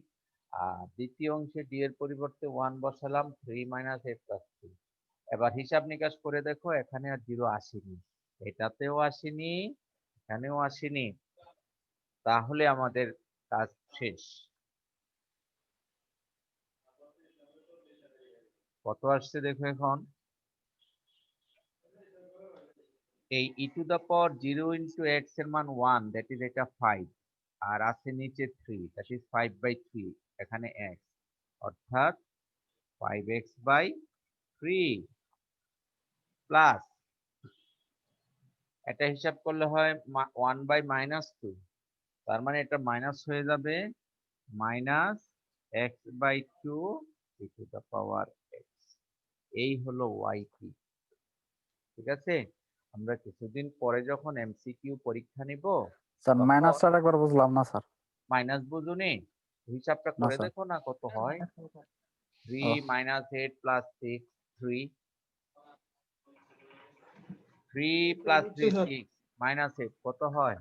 আর দ্বিতীয় অংশে d এর পরিবর্তে 1 বসালাম 3 minus 8 plus 3। এবার হিসাব নিকাশ করে দেখো এখানে আর 0 আসেনি, এটাতেও আসেনি, এখানেও আসেনি, তাহলে আমাদের কাজ শেষ। কত আসছে দেখো এখন, এই e to the power 0 into x এর মান 1, দ্যাট ইজ এটা 5, আর আছে নিচে 3, দ্যাট ইজ 5/3, এখানে x, অর্থাৎ 5x/3 প্লাস এটা হিসাব করলে হয় 1/-2, তার মানে এটা মাইনাস হয়ে যাবে minus x/2 e to the power x। এই হলো yp। ঠিক আছে, আমরা কিছুদিন পরে যখন এমসিকিউ পরীক্ষা নিব স্যার মাইনাসটা একবার বুঝলাম না স্যার। মাইনাস বুঝুনি, হিসাবটা না করে স্যার। দেখো না কত হয়। 3 ও। minus 8 plus 6 3, 3 plus 3 6 minus 8 কত হয়,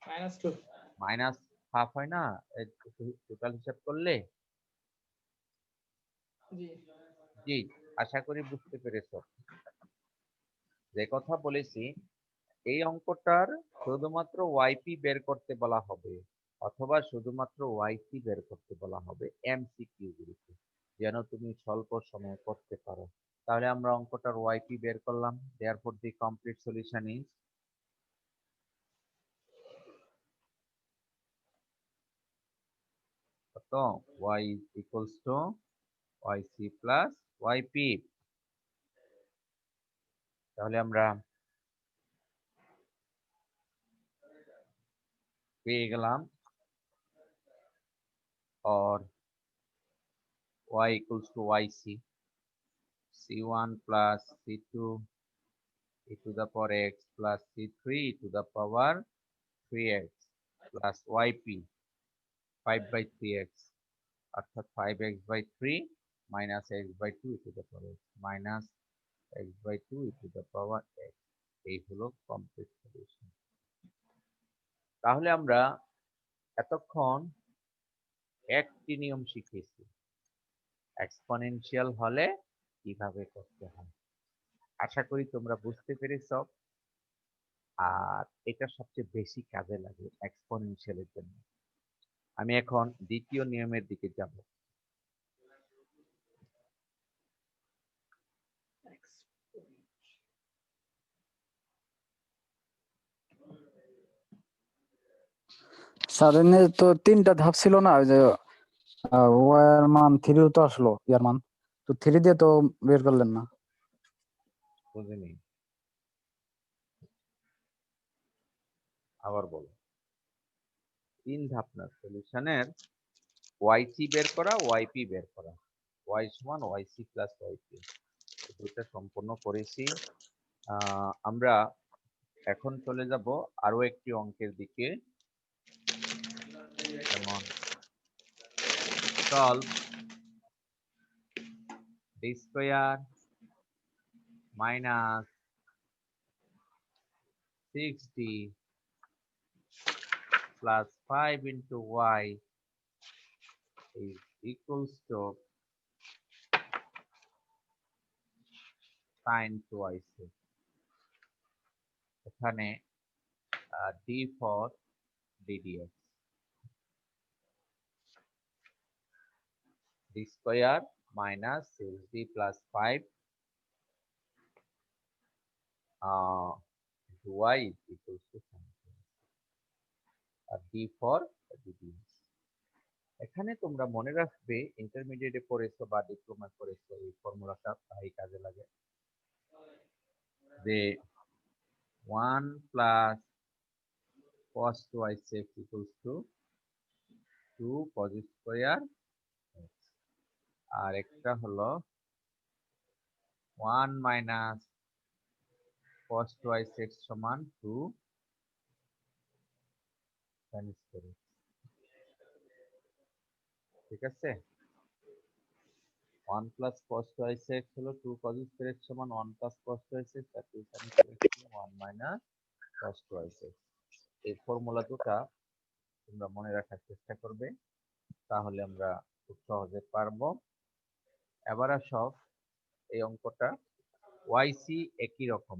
-2 মাইনাস হাফ হয় না টোটাল হিসাব করলে। জি জি, আশা করি বুঝতে পেরেছো। যে কথা বলেছি এই অঙ্কটার শুধুমাত্র ওয়াইপি বের করতে বলা হবে অথবা শুধুমাত্র ওয়াইসি বের করতে বলা হবে এমসিকিউ গুলিতে, যেন তুমি স্বল্প সময়ে করতে পারো। তাহলে আমরা অঙ্কটার ওয়াইপি বের করলাম, therefore the complete solution is কত, y is equals to yc plus yp। তাহলে আমরা পেয়ে গেলাম or y equals to yc, c1 plus c2 e to the power x plus c3 e to the power 3x plus yp 5/3x, অর্থাৎ 5x/3 minus x/2 e to the power x minus x/2 e to the power x। এই হলো complete solution. তাহলে আমরা এতক্ষণ একটি নিয়ম শিখেছি, exponential হলে কিভাবে করতে হয়। আশা করি তোমরা বুঝতে পেরেছো, আর এটা সবচেয়ে বেশি কাজে লাগে এক্সপোনেনশিয়ালের জন্য। আমি এখন দ্বিতীয় নিয়মের দিকে যাব। স্যার এনে তো তিনটা ধাপ ছিল না, ওই যে ওয়ার মান 3 তো আসলো, ইয়ার মান তো 3 দিয়ে তো বের করলেন না। বুঝিনি আবার বলো, 3 ধাপনার সলিউশনের ওয়াইসি বের করা, ওয়াইপি বের করা, ওয়াই সমান ওয়াইসি প্লাস ওয়াইপি, দুটো সম্পূর্ণ করেছি। আমরা এখন চলে যাব আরো একটি অঙ্কের দিকে, যেমন solve D square minus 6d plus 5 into y is equals to sin 2y6। এখানে d for ddx, d square minus 6d plus 5 into y is equals to sin 2y6, R d for ddx। এখানে তোমরা মনে রাখবে, ইন্টারমিডিয়েটে পড়েছো বা diploma করেছো, এই ফর্মুলাটা প্রায় কাজে লাগে, যে 1 plus cos 2y6 equals to 2 cos square x, আর একটা হলো 1 minus cos 2y6 সমান 2 sin square x। ঠিক আছে, 1 plus cos 2y6 হলো 2 cos square x সমান 1 plus cos 2y6 আর 2 sin square x 1 minus cos 2y6। এই ফর্মুলা দুটা তোমরা মনে রাখার চেষ্টা করবে, তাহলে আমরা খুব সহজে পারবো। এবার আসো, এই অঙ্কটা ওয়াইসি একই রকম,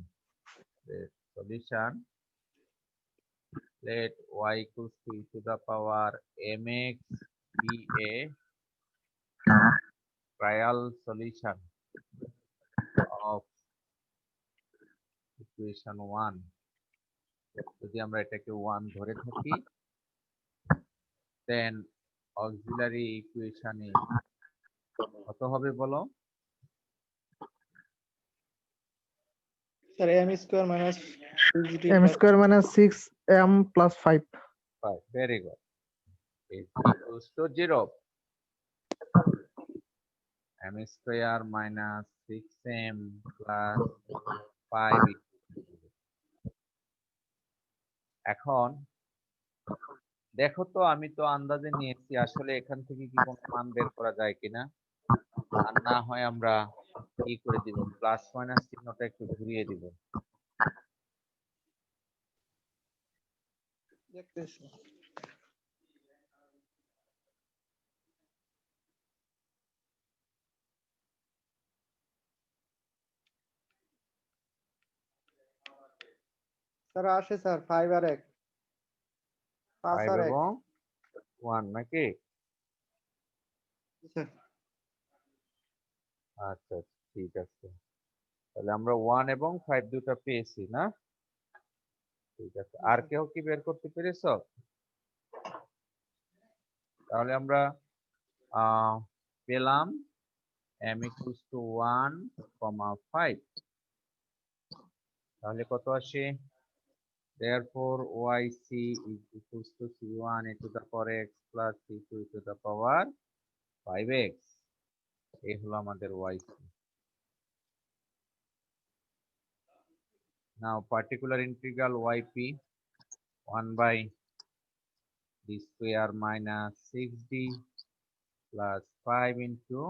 solution let y equals to e to the power mx be a trial solution of equation 1। যদি আমরা এটাকে 1 ধরে থাকি, then auxiliary equation এ কত হবে বলো? Sir, m square minus 6d m plus square minus 6m plus 5. 5, very good, is equals to 0, m square minus 6m plus 5 equals to 0। এখন দেখো তো, আমি তো আন্দাজে নিয়েছি, আসলে এখান থেকে কি কোনো মান বের করা যায় কিনা, আর না হয় আমরা কি করে দিব, প্লাস মাইনাস চিহ্নটা একটু ঘুরিয়ে দিব। দেখতেছি। স্যার আসে স্যার 5 আর 1 5 5 আর 1 এবং 1 নাকি? স্যার আচ্ছা, ঠিক আছে, তাহলে আমরা 1 এবং 5 দুটো পেয়েছি না? ঠিক আছে, আর কেউ কি বের করতে পেরেছো? তাহলে আমরা পেলাম m equals to 1, 5, তাহলে কত আসে? Therefore yc is equals to c1 e to the power x plus c2 e to the power 5x। এই হলো আমাদের yc। Now particular integral yp 1 by d square minus 6d plus 5 into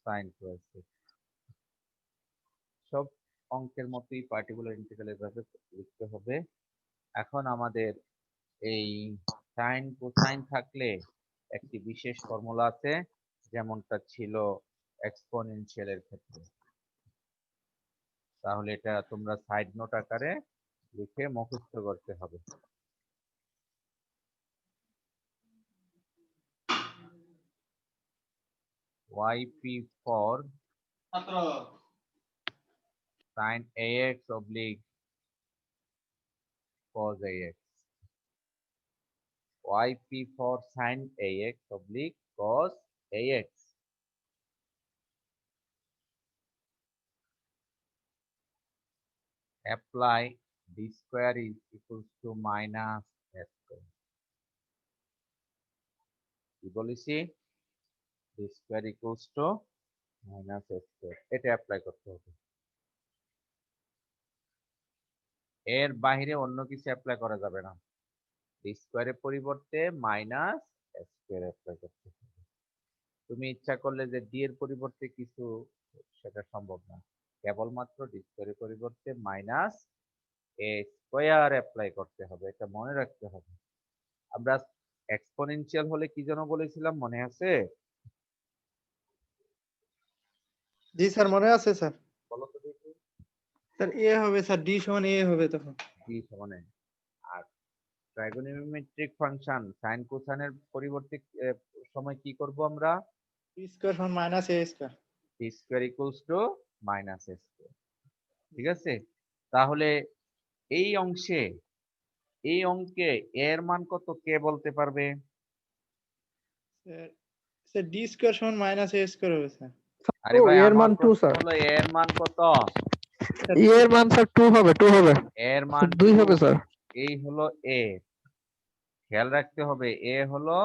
sin 2x। সব অঙ্কের মতোই particular integral এভাবে লিখতে হবে। এখন আমাদের এই সাইন কোসাইন থাকলে একটি বিশেষ ফর্মুলা আছে, যেমনটা ছিল এক্সপোনেনশিয়ালের ক্ষেত্রে। তাহলে এটা তোমরা সাইড নোট আকারে লিখে মুখস্থ করতে হবে। yp for sin ax oblique cos ax, yp for sin ax oblique cos ax। apply d square is equals to minus a square. কি বলেছি? d square equals to minus a square. এটা apply করতে হবে। এর বাইরে অন্য কিছু apply করা যাবে না। d স্কয়ারের পরিবর্তে মাইনাস a স্কয়ার অ্যাপ্লাই করতে হবে। তুমি ইচ্ছা করলে যে d এর পরিবর্তে কিছু, সেটা সম্ভব না। কেবলমাত্র d স্কয়ারের পরিবর্তে মাইনাস a স্কয়ার অ্যাপ্লাই করতে হবে, এটা মনে রাখতে হবে। আমরা এক্সপোনেনশিয়াল হলে কি যেন বলেছিলাম, মনে আছে? জি স্যার, মনে আছে স্যার। বলো তো দেখি। স্যার এ হবে স্যার, ডি সমান এ হবে তখন। d সমান a। আর ট্রাইগোনোমেট্রিক ফাংশন সাইন কোসাইনের পরিবর্তে সময় কি করব আমরা? ডি স্কয়ার সমান minus A square. d square equals to minus a square. ঠিক আছে? তাহলে এই অংশে, এই অঙ্কে এর মান কত কে বলতে পারবে? স্যার ডি স্কয়ার সমান মাইনাস এ স্কয়ার হবে স্যার। আরে ভাই, এর মান আমার 2 প্রশ্ন স্যার। হলো এর মান কত? এর মান স্যার 2 হবে, 2 হবে। এর মান 2 2 হবে স্যার। এই হলো এ। খেয়াল রাখতে হবে, এ হলো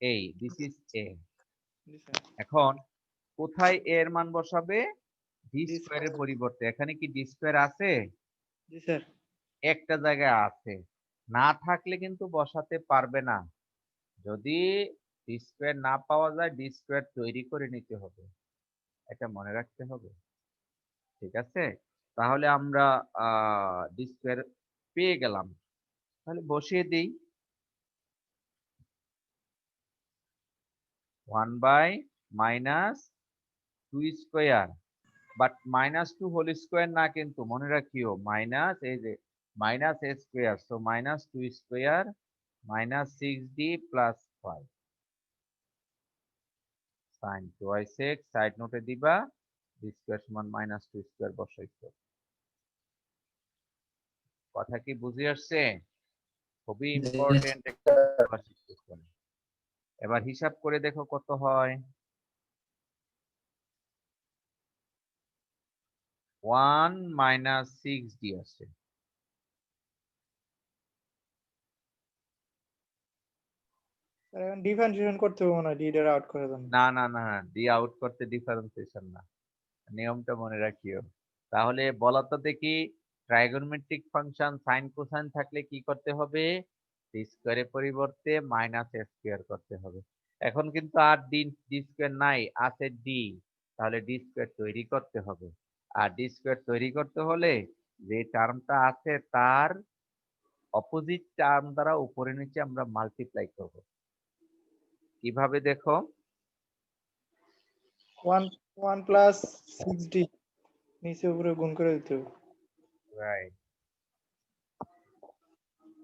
এই, দিস ইজ এ। জি স্যার। এখন কোথায় এর মান বসাবে? ডি ডি স্কয়ারের স্কয়ার। পরিবর্তে। এখানে কি ডি স্কয়ার আছে? জি স্যার। একটা জায়গায় আছে, না থাকলে কিন্তু বসাতে পারবে না। যদি ডি স্কয়ার না পাওয়া যায়, ডি স্কয়ার তৈরি করে নিতে হবে, এটা মনে রাখতে হবে। ঠিক আছে? তাহলে আমরা ডি স্কয়ার পেয়ে গেলাম, তাহলে বসিয়ে দিই। 1 by minus 2 square, but minus 2 whole square না, কিন্তু মনে রাখিও মাইনাস, এই যে minus a square, so minus 2 square minus 6d plus 5 sine 2x side নোটে দিবা, d স্কয়ার সমান মাইনাস 2 স্কয়ার বসাইছো। কথা কি বুঝে আসছে? খুবই ইম্পর্টেন্ট একটা ফর্মুলা শিখতেছো। এবার হিসাব করে দেখো কত হয়। 1 মাইনাস 6d আসে। স্যার এখন ডিফারেন্সিয়েশন করতে হবে মনে হয়, ডি দ্বারা আউট করে দেন। না না না, ডি আউট করতে ডিফারেন্সিয়েশন না, নিয়মটা মনে রাখিও। তাহলে বলো তো দেখি, ট্রাইগোনোমেট্রিক ফাংশন সাইন কোসাইন থাকলে কি করতে হবে? ডি স্কয়ারের পরিবর্তে মাইনাস a স্কয়ার করতে হবে। এখন কিন্তু আর ডি স্কয়ার নাই, আছে ডি, তাহলে ডি স্কয়ার তৈরি করতে হবে। আর ডি স্কয়ার তৈরি করতে হলে যে টার্মটা আছে তার অপোজিট টার্ম দ্বারা উপরে নিচে আমরা মাল্টিপ্লাই করব। কিভাবে দেখো? 1 প্লাস 6d নিচে উপরে গুণ করে দিতে হবে। রাইট,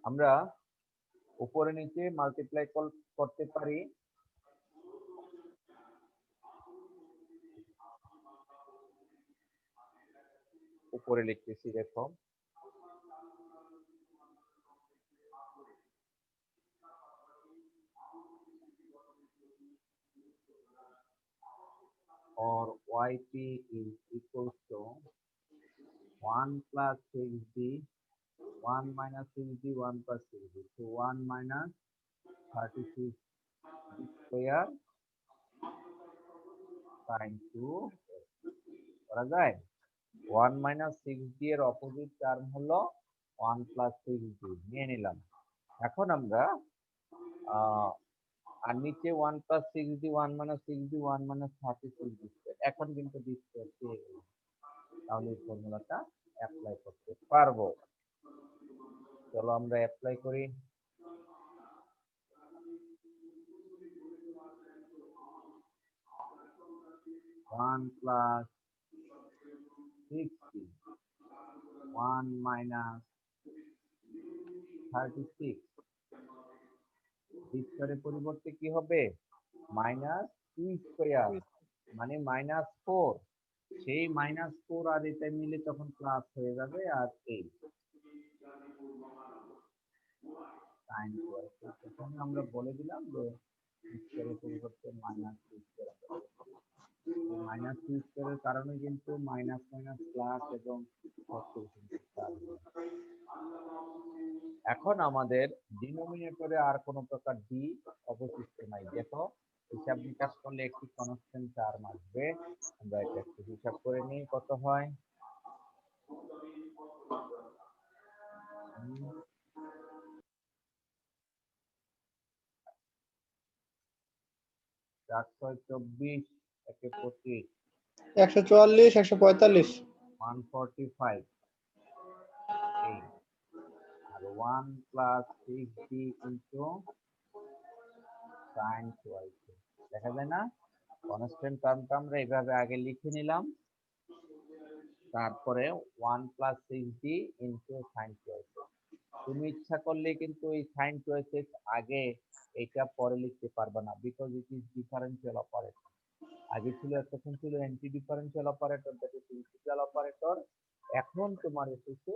আমরা উপরে নিচে মাল্টিপ্লাই করতে পারি। উপরে লিখতেছি দেখো, or yp is equals to 1 plus 6d, 1 minus 6d, 1 plus 6d, so 1 minus 36 square sin 2 করা যায়। 1 minus 6d এর অপোজিট টার্ম হলো 1 plus 6d, নিয়ে নিলাম। এখন আমরা আর নিচে 1 plus 6d, 1 minus 6d, 1 minus 36d square, এখন কিন্তু d square পেয়ে গেলাম। তাহলে এই ফর্মুলাটা অ্যাপ্লাই করতে পারবো। চলো আমরা অ্যাপ্লাই করি। ওয়ান প্লাস 60, 1 মাইনাস 36, স্কয়ারের পরিবর্তে কি হবে? মাইনাস 2 স্কয়ার, মানে মাইনাস 4। সেই মাইনাস 4 আর এটা মিলে তখন প্লাস হয়ে যাবে, আর এই সাইন এখানে আমরা বলে দিলাম যে স্কয়ারের পরিবর্তে মাইনাস 2 স্কয়ার। মাইনাস 2 স্কয়ারের কারণে কিন্তু মাইনাস মাইনাস প্লাস এবং এখন আমাদের ডিনোমিনেটরে আর কোনো প্রকার ডি অবশিষ্ট নাই। দেখো হিসাব নিকাশ করলে একটি কনস্ট্যান্ট টার্ম আসবে। আমরা এটা একটু হিসাব করে নিই কত হয়। চারশো 24 একে 25 144 145 145 এই আর 1 প্লাস 6d ইনটু sin 12 দেখা যায় না? কনস্ট্যান্ট টার্মটা আমরা এইভাবে আগে লিখে নিলাম, তারপরে 1 প্লাস 6d ইনটু sin 12। তুমি ইচ্ছা করলে কিন্তু এই sin 12 আগে এটা পরে লিখতে পারবে না, because it is differential operator. আগে ছিল এতক্ষণ ছিল anti differential operator, that is integral operator. এখন তোমার এসেছে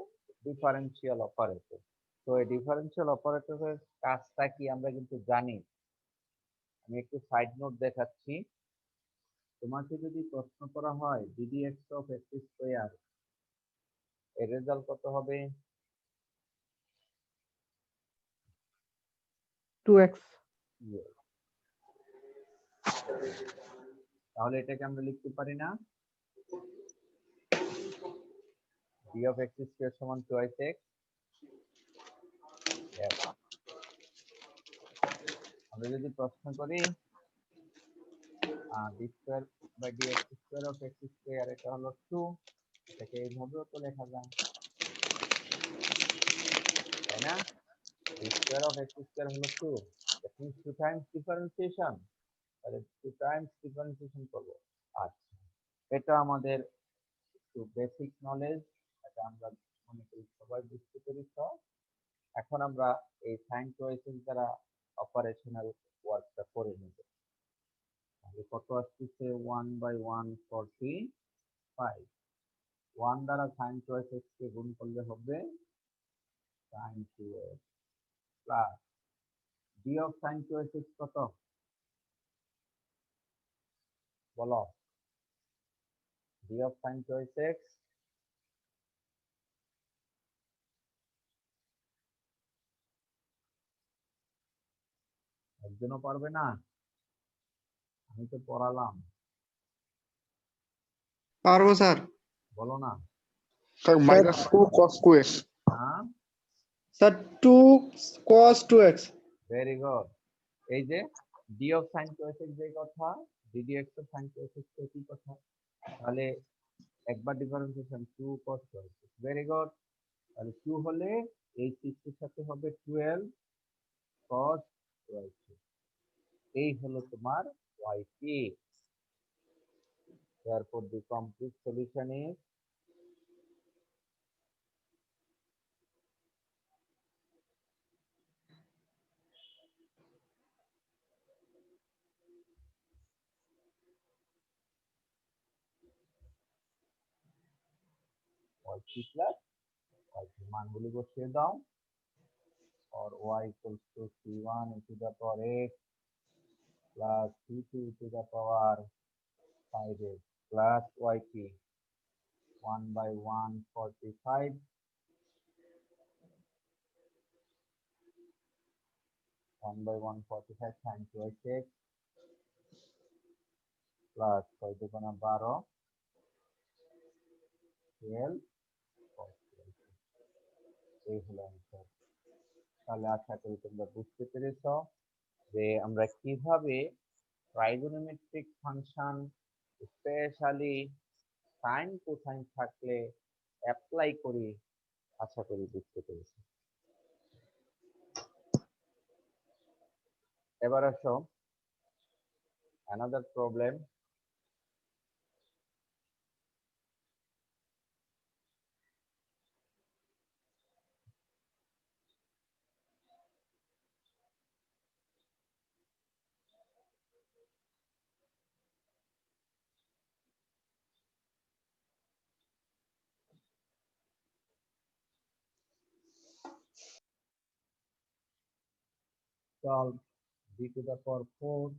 ডিফারেন্সিয়াল অপারেটর। তো এই ডিফারেন্সিয়াল অপারেটরের কাজটা কি আমরা কিন্তু জানি। আমি একটু সাইড নোট দেখাচ্ছি। তোমাকে যদি প্রশ্ন করা হয় ddx অফ x স্কয়ার, এর রেজাল্ট কত হবে? 2x। Yes. তাহলে এটাকে আমরা লিখতে পারি না d of x স্কয়ার সমান 2x? Yes. আমরা যদি প্রশ্ন করি d square by dx square of x square, এটা হলো 2, এটাকে এইভাবেও তো লেখা যায়, তাই না? d square of x square হলো 2, দ্যাট মিন্স 2 টাইমস ডিফারেন্সিয়েশন। তাহলে 2 টাইমস ডিফারেন্সিয়েশন করব। আচ্ছা, এটা আমাদের একটু বেসিক নলেজ, এটা আমরা মনে করি সবাই বুঝতে পেরেছ। এখন আমরা এই সাইন চয়েসেস দ্বারা অপারেশনাল ওয়ার্কটা করে নেব। তাহলে কত আসছে? 1/145। 1 দ্বারা সাইন চয়েসেস কে গুণ করলে হবে sine 2x plus D of sine choices কত বলো? ডি অফ সাইন চয়েসেস একজনও পারবে না? আমি তো পড়ালাম, পারবো স্যার। বলো না। Sir -2 cos 2x। হ্যাঁ, sir 2 cos 2x। Very good. এই যে ডি অফ সাইন চয়েসেস যে কথা, ডিডিএক্স অফ সাইন চয়েসেস কি কথা? তাহলে একবার differentiation 2 cos 2x। Very good. তাহলে 2 হলে এই 6 এর সাথে হবে 12 cos 2x। এই হলো তোমার yp। therefore the complete solution is yp plus yp। মানগুলি বসিয়ে দাও। or y equals to c1 e to the power x plus c2 e to the power 5x plus yp 1/145 1/145 sin 2x plus 6 দুগুণা 12 12 cos 2x। এই হলো answer. তাহলে আশা করি তোমরা বুঝতে পেরেছ যে আমরা কিভাবে trigonometric function, specially sine cosine থাকলে অ্যাপ্লাই করি। আশা করি বুঝতে পেরেছি। এবার আসো another problem. Solve b to the power 4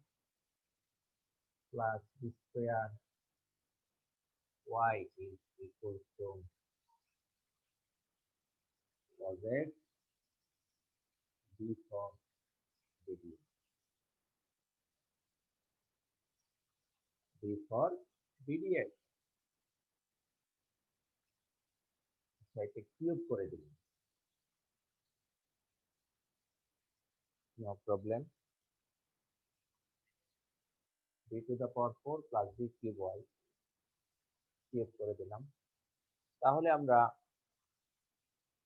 plus b square y is equal to cos x, d for dd, d for ddx, এটাকে কিউব করে দিন, no problem, d to the power 4 plus d cube y cube করে দিলাম। তাহলে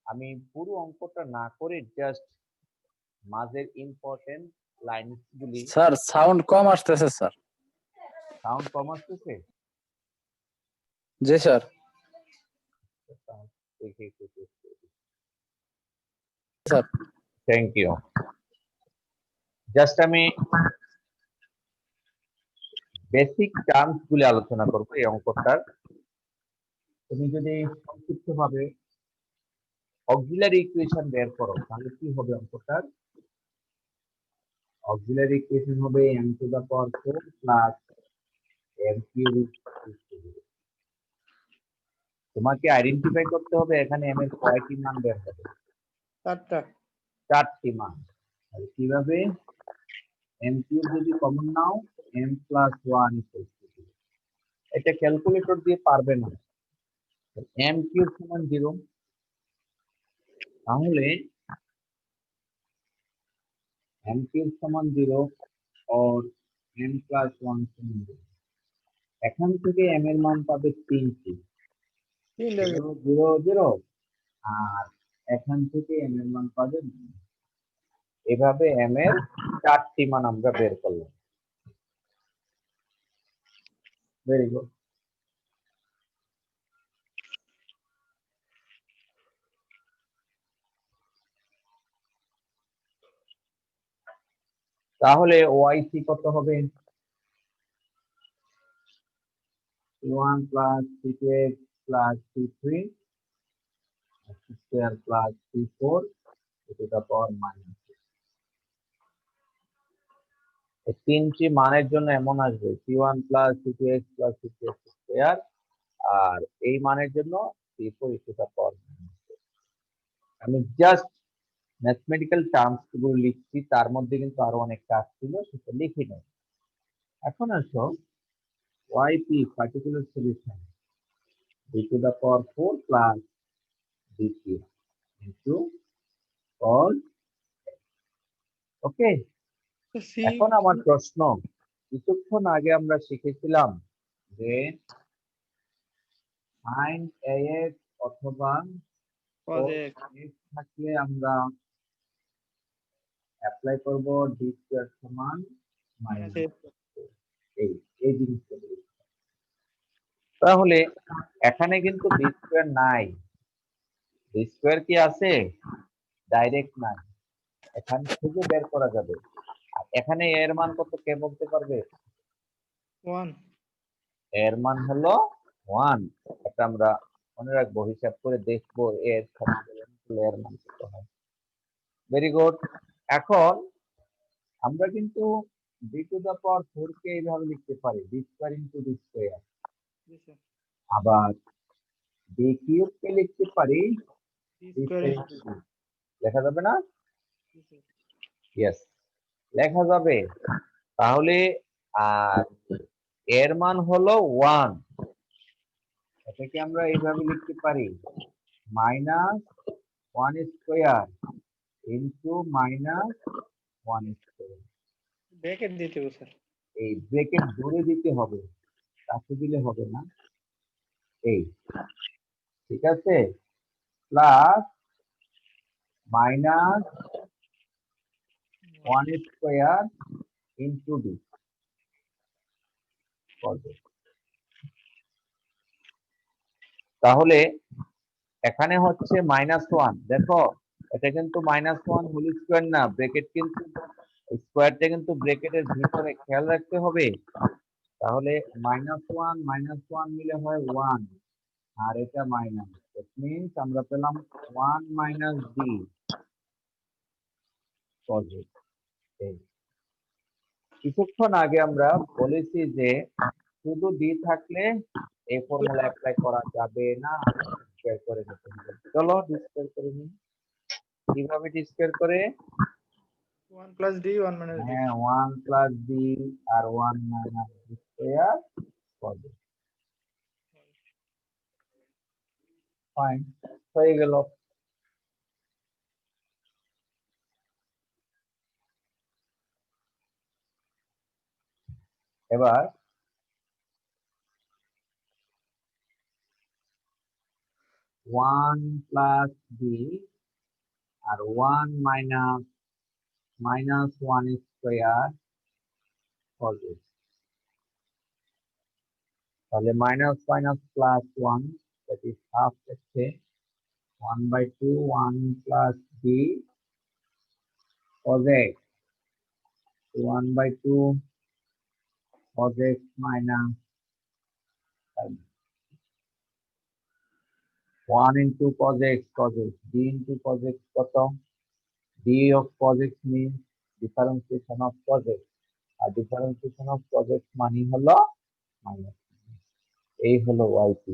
আমি পুরো অঙ্কটা না করে জাস্ট মাঝের ইম্পর্টেন্ট লাইনগুলি, স্যার সাউন্ড কম আসতেছে স্যার। সাউন্ড কম আসতেছে, জি sir. Sir thank you. Just আমি বেসিক টার্মস গুলি আলোচনা করব এই অঙ্কটার। তুমি যদি সংক্ষিপ্তভাবে অক্সিলারি ইকুয়েশন বের করো তাহলে কি হবে অঙ্কটার? অক্সিলারি ইকুয়েশন হবে m to the power 4 plus m cube. তোমাকে আইডেন্টিফাই করতে হবে এখানে m এর কয়টি মান বের হবে? 4টা। 4টি মান। তাহলে কিভাবে? m কিউব যদি common now m plus 1 equal to 0। এটা ক্যালকুলেটর দিয়ে পারবে না। m কিউব সমান 0, তাহলে m কিউব সমান 0 और m প্লাস 1 সমান 0। এখান থেকে m এর মান পাবে 3টি, 0 0 0, আর এখান থেকে m এর মান পাবে 9। এভাবে m এর 4টি মান আমরা বের করলাম। Very good. তাহলে yc কত হবে? c1 plus c2x plus c3 c2 plus c4 to the power minus। এই তিনটি মানের জন্য এমন আসবে c1 plus c2x plus c3x square, আর এই মানের জন্য c4 to the power minus। আমি জাস্ট ম্যাথমেটিক্যাল টার্মস গুলো লিখছি, তার মধ্যে কিন্তু আরো অনেক কাজ ছিল সেটা লিখি নাই। এখন আসো yp particular solution d to the power 4 plus dq into cos। ওকে, এখন আমার প্রশ্ন, কিছুক্ষণ আগে আমরা শিখেছিলাম যে sin ax অথবা cos x থাকলে আমরা অ্যাপ্লাই করব d স্কয়ার সমান মাইনাস এই এই জিনিসটা। তাহলে এখানে কিন্তু d স্কয়ার নাই, d স্কয়ার কি আছে? ডাইরেক্ট নাই, এখান থেকে বের করা যাবে। আর এখানে এর মান কত কে বলতে পারবে? 1। এর মান হলো 1। এটা আমরা মনে রাখবো, হিসাব করে দেখবো এর সাথে এর মান কত হয়। Very good. এখন আমরা কিন্তু d টু দা পাওয়ার 4 কে এইভাবে লিখতে পারি d square into d square, আবার d কিউব কে লিখতে পারি d স্কয়ার ইনটু d। লেখা যাবে না? ইয়েস, লেখা যাবে। তাহলে আর এর মান হলো 1, এটাকে আমরা এইভাবে লিখতে পারি minus 1 square into minus 1 square. Bracket দিতে হবে স্যার। এই ব্র্যাকেট ধরে দিতে হবে, কাছে দিলে হবে না। এই ঠিক আছে, plus minus 1 square into D করবে। তাহলে এখানে হচ্ছে -1, দেখো এটা কিন্তু -1 হোল স্কয়ার না, ব্র্যাকেট কিন্তু স্কয়ারটা কিন্তু ব্র্যাকেটের ভিতরে, খেয়াল রাখতে হবে। তাহলে -1 -1 মিলে হয় 1, আর এটা মাইনাস, দ্যাট মিন্স আমরা পেলাম 1 মাইনাস ডি cos x। কিছুক্ষণ আগে আমরা বলেছি যে শুধু ডি থাকলে এই ফর্মুলা অ্যাপ্লাই করা যাবে না, স্কয়ার করে নিতে হবে। চলো ডি স্কয়ার করে নিই। কিভাবে ডি স্কয়ার করে? 1 plus d 1 minus d হ্যাঁ 1 প্লাস ডি আর 1 মাইনাস ডি স্কয়ার করবে। ফাইন, হয়ে গেল। এবার ওয়ান প্লাস ডি আর ওয়ান মাইনাস ওয়ান স্কোয়ার করবে। তাহলে minus minus plus one, that is half হচ্ছে 1/2 1 plus D cos x 1/2 cos x minus 1 into cos x d into cos x কত? d of cos x means differentiation of cos x, আর differentiation of cos x মানে হলো minus. এই হলো yp।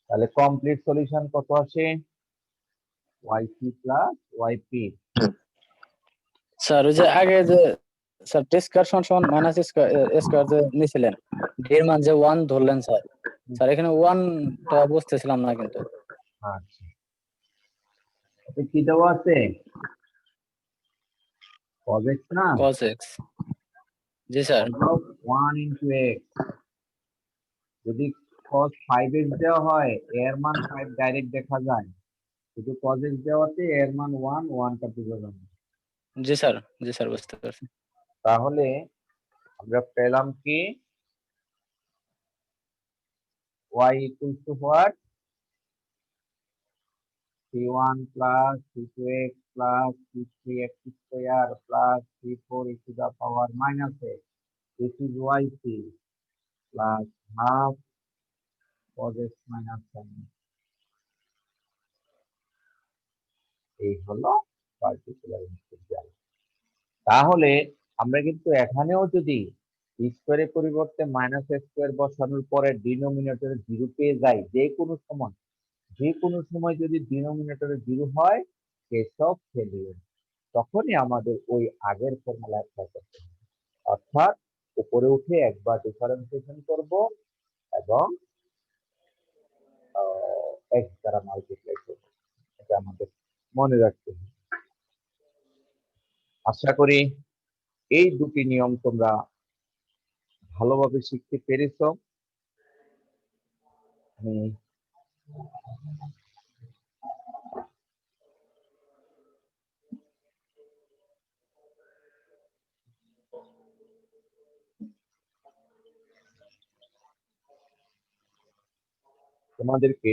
তাহলে complete solution কত আসে? yc plus yp। Sir ওই যে আগে যে স্যার টি স্কয়ার সমান মাইনাস স্কয়ার যে নিছিলেন, এর মান যে 1 ধরলেন স্যার, স্যার এখানে 1 টা বুঝতেছিলাম না কিন্তু। আচ্ছা, এটা কি দেওয়া আছে? cos x না? cos x, জি স্যার। 1 into x। যদি cos 5x দেওয়া হয়, এর মান 5 ডাইরেক্ট দেখা যায়, শুধু cos x দেওয়াতে এর মান 1 1টা বোঝা যাবে। জি স্যার, জি স্যার বুঝতে পারছি। তাহলে আমরা পেলাম কি y equals to what? c1 plus c2x plus c3x square plus c4 e to the power minus x. This is yc plus half cos x minus sin x. এই হলো পার্টিকুলার ইন্টিগ্রাল। তাহলে আমরা কিন্তু এখানেও যদি স্কোয়ারের পরিবর্তে মাইনাস স্কোয়ার বসানোর পরে ডিনোমিনেটরে 0 পেয়ে যাই, যে কোনো সময় যদি ডিনোমিনেটরে 0 হয়, কেস অফ ফেলিওর, তখনই আমাদের ওই আগের ফর্মুলা অ্যাপ্লাই করতে হবে। অর্থাৎ উপরে উঠে একবার ডিফারেন্সিয়েশন করব এবং এক্স দ্বারা মাল্টিপ্লাই করব। এটা আমাদের মনে রাখতে হবে। আশা করি এই দুটি নিয়ম তোমরা ভালোভাবে শিখতে পেরেছো। আমি তোমাদেরকে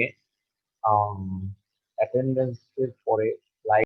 অ্যাটেন্ডেন্সের পরে